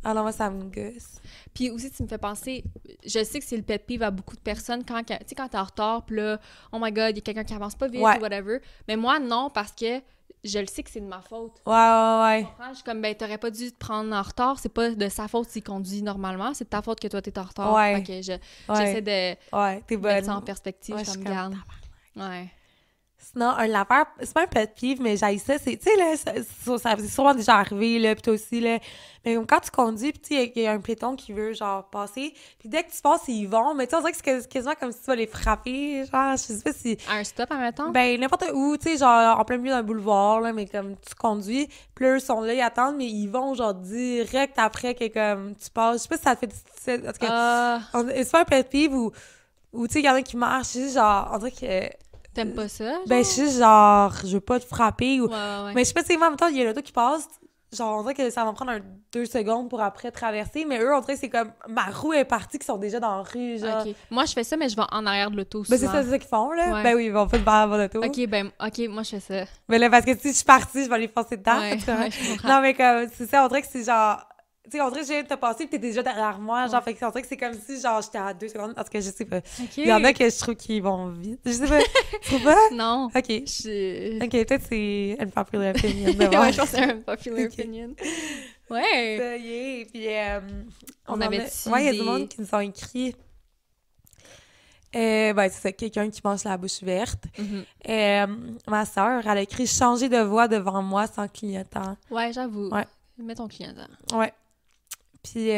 Ah non, moi, ça me gosse. Puis aussi, tu me fais penser... Je sais que c'est le pet peeve à beaucoup de personnes quand t'es en retard, puis là, oh my God, il y a quelqu'un qui avance pas vite ou whatever. Mais moi, non, parce que je le sais que c'est de ma faute. Ouais. Je suis comme, ben, t'aurais pas dû te prendre en retard. C'est pas de sa faute s'il conduit normalement. C'est de ta faute que toi, t'es en retard. Ouais. Fait que j'essaie de t'es bonne. mettre ça en perspective. Ouais, je je me suis garde. Ouais. Sinon, une affaire, c'est pas un pet peeve, mais j'haïs ça, c'est, tu sais, là, ça c'est sûrement déjà arrivé, là, pis toi aussi, là, mais comme quand tu conduis, pis tu sais, il y a un piéton qui veut, genre, passer, pis dès que tu passes, ils vont, mais tu sais, on dirait que c'est quasiment comme si tu vas les frapper, genre, je sais pas si... À un stop, admettons? Ben, n'importe où, tu sais, genre, en plein milieu d'un boulevard, là, mais comme tu conduis, pis là, eux sont là, ils attendent, mais ils vont, genre, direct après que, comme, tu passes, je sais pas si ça te fait... En tout cas, c'est pas un pet peeve ou tu sais, il y en a qui marchent, je sais, genre, on dirait que... T'aimes pas ça? Genre? Ben, je sais, genre, je veux pas te frapper ou... Ouais. Mais je sais pas, tu sais, moi, en même temps, il y a l'auto qui passe, genre, on dirait que ça va me prendre 2 secondes pour après traverser, mais eux, on dirait que c'est comme, ma roue est partie, qu'ils sont déjà dans la rue, genre. OK. Moi, je fais ça, mais je vais en arrière de l'auto Ben, souvent. c'est ça qu'ils font, là. Ouais. Ben oui, ils vont pas te faire avant l'auto. OK, moi, je fais ça. Mais là, parce que si je suis partie, je vais les foncer dedans. Ouais, je comprends. Non, mais comme, c'est ça, on dirait que c'est genre... Tu sais, on dirait que je viens de te passer pis t'es déjà derrière moi, genre, fait que on dirait que c'est comme si, genre, j'étais à 2 secondes, parce que je sais pas. OK. Il y en a que je trouve qu'ils vont vite. Je sais pas. Tu trouves pas? Non. OK. OK, peut-être c'est une popular opinion. Ouais, je pense que c'est un popular opinion. Ouais. Ça y est, puis on avait ouais, il y a du monde qui nous ont écrit. Ben, c'est ça, quelqu'un qui mange la bouche verte. Ma sœur, elle a écrit « Changer de voix devant moi sans clignotant ». Ouais, j'avoue. Ouais. Mets ton clignotant. Ouais. Puis...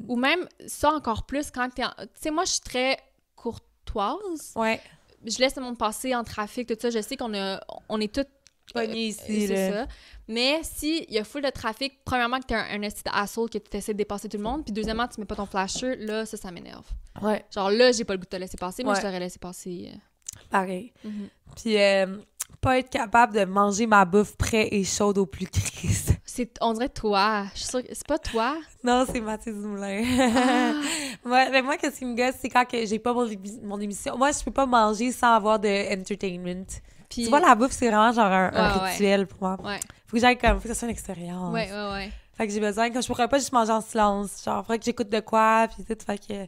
Ou même, ça encore plus, quand t'es... Tu sais, moi, je suis très courtoise. Ouais. Je laisse le monde passer en trafic, tout ça. Je sais qu'on est toutes... Pognés ici, c'est là. ça. Mais si il y a full de trafic, premièrement, que t'es un esti asshole, que tu essaies de dépasser tout le monde, puis deuxièmement, tu mets pas ton flasher, là, ça m'énerve. Ouais. Genre là, j'ai pas le goût de te laisser passer, mais je t'aurais laissé passer. Pareil. Puis pas être capable de manger ma bouffe prête et chaude au plus triste. On dirait toi. Je suis sûre que c'est pas toi. Non, c'est Mathilde Moulin. Mais moi, qu'est-ce qui me gosse, c'est quand que j'ai pas mon émission. Moi, je peux pas manger sans avoir de entertainment. Puis... Tu vois, la bouffe, c'est vraiment genre un Ouais, rituel pour moi. Ouais. Faut que j'aille comme, faut que ça soit une expérience. Ouais. Fait que j'ai besoin, que je pourrais pas juste manger en silence. Genre, faudrait que j'écoute de quoi, puis tout, fait que...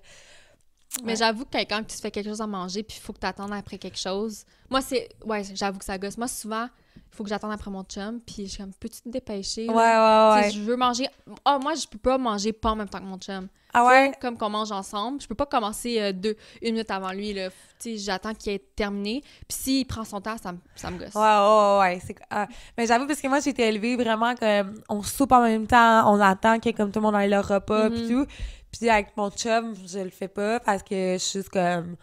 Mais j'avoue que quand tu te fais quelque chose à manger, puis il faut que tu attendes après quelque chose. Moi, ouais, j'avoue que ça gosse. Moi, souvent, il faut que j'attende après mon chum, puis je suis comme, peux-tu te dépêcher? Là? Ouais. Je veux manger. Moi, je peux pas manger pas en même temps que mon chum. Ah ouais? Comme qu'on mange ensemble. Je peux pas commencer une minute avant lui, là. Tu sais, j'attends qu'il ait terminé. Puis s'il prend son temps, ça me gosse. Ouais. Mais j'avoue, parce que moi, j'ai été élevée vraiment comme, on soupe en même temps, on attend que comme tout le monde aille leur repas, puis tout. Puis avec mon chum, je le fais pas parce que je suis juste comme...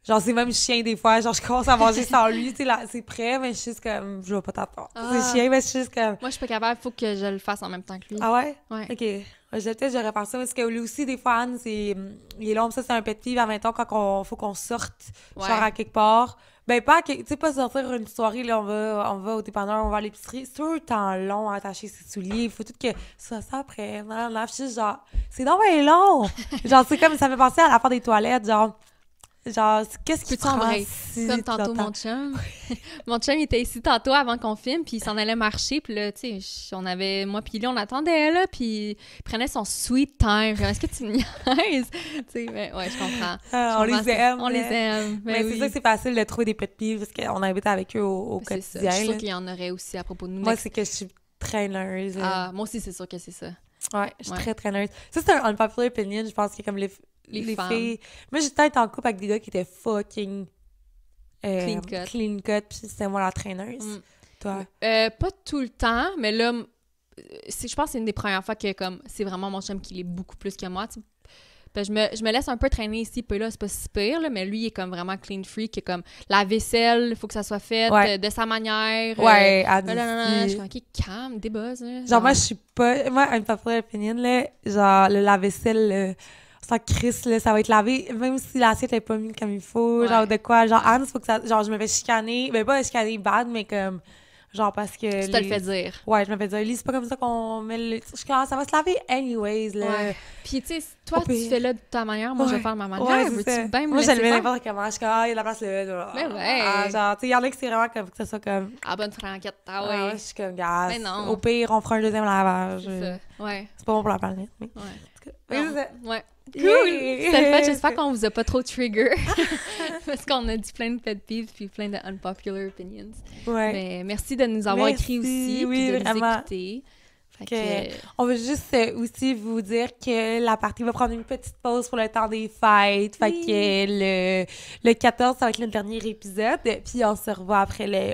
Genre, c'est même chien des fois. Genre, je commence à manger sans lui. Tu sais, là, c'est prêt, mais je suis juste comme... Je vais pas t'attendre. C'est chien, mais je suis juste comme... Moi, je suis pas capable. Il faut que je le fasse en même temps que lui. Ah ouais? Ouais. OK. Peut-être j'aurais fait ça. Parce que lui aussi, des fois, Anne, c'est... Il est long, ça, c'est un pet peeve. En même temps, quand faut qu'on sorte, genre à quelque part... Ben, pas... Tu sais, pas sortir une soirée, là, on va au dépanneur, on va à l'épicerie. C'est tout le temps long à attacher ses souliers. Il faut tout que... Ça après. Non, je suis genre... C'est donc bien long! Genre, c'est comme... Ça me fait penser à la fin des toilettes, genre... qu'est-ce qui prend si comme tantôt mon chum. Mon chum, il était ici tantôt avant qu'on filme, puis il s'en allait marcher, puis là, tu sais, moi puis lui, on attendait, là, puis il prenait son sweet time. Est-ce que tu me niaises? Tu sais, mais ouais, je comprends. On les aime. On les aime. Mais c'est ça que c'est facile de trouver des pet peeves, parce qu'on habite avec eux au quotidien. Je suis sûre qu'il y en aurait aussi à propos de nous. Moi, c'est que je suis traîneuse. Moi aussi, c'est sûr que c'est ça. Ouais, je suis très traîneuse. Ça, c'est un unpopular opinion, je pense que comme les filles... Moi, j'étais peut-être en couple avec des gars qui étaient fucking... clean cut, puis c'était moi la traîneuse. Toi? Pas tout le temps, mais là, je pense que c'est une des premières fois que comme c'est vraiment mon chum qui l'est beaucoup plus que moi, tu sais. Je me laisse un peu traîner ici, puis là, c'est pas si pire, là, mais lui, il est comme vraiment clean freak, que comme la vaisselle, il faut que ça soit fait de sa manière. Je suis comme, OK, calme, débuzz. Genre, moi, je suis pas... Moi, un popular opinion, là, genre, le lave-vaisselle, sans crisse, là, ça va être lavé, même si l'assiette est pas mise comme il faut, genre, de quoi. Genre, Anne, faut que ça... Genre, je me fais chicaner, ben pas chicaner bad, mais comme... Genre, parce que... Tu te le fais dire. Ouais, je me fais dire, Lise, c'est pas comme ça qu'on met le... Je commence, ça va se laver anyways, là. Ouais. Puis, tu sais, toi, tu fais là de ta manière, moi, je vais faire de ma manière. Ouais, veux-tu bien me moi, je le laisser mets faire? n'importe comment. Je suis comme, il y a de la place là. Mais ouais. Genre, tu sais, il y en a qui c'est vraiment comme que ça soit comme... Ah, bonne franquette, ouais. Je suis comme, gars, mais non. au pire, on fera un deuxième lavage. C'est ça, ouais. C'est pas bon pour la planète, mais... Ouais. Cool! C'était le fait, j'espère qu'on vous a pas trop trigger. Parce qu'on a dit plein de pet peeves puis plein de unpopular opinions. Ouais. Mais merci de nous avoir écrit aussi, puis de nous écouter. On veut juste aussi vous dire que la partie va prendre une petite pause pour le temps des fêtes. Fait que le 14, ça va être le dernier épisode. Puis on se revoit après le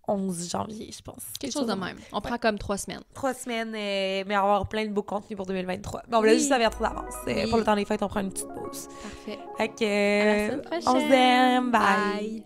11 janvier, je pense. Quelque chose de même. On prend comme 3 semaines. 3 semaines, mais on va avoir plein de beaux contenus pour 2023. Mais on voulait juste avertir d'avance. Pour le temps des fêtes, on prend une petite pause. Parfait. Fait que... À la semaine prochaine. On s'aime. Bye.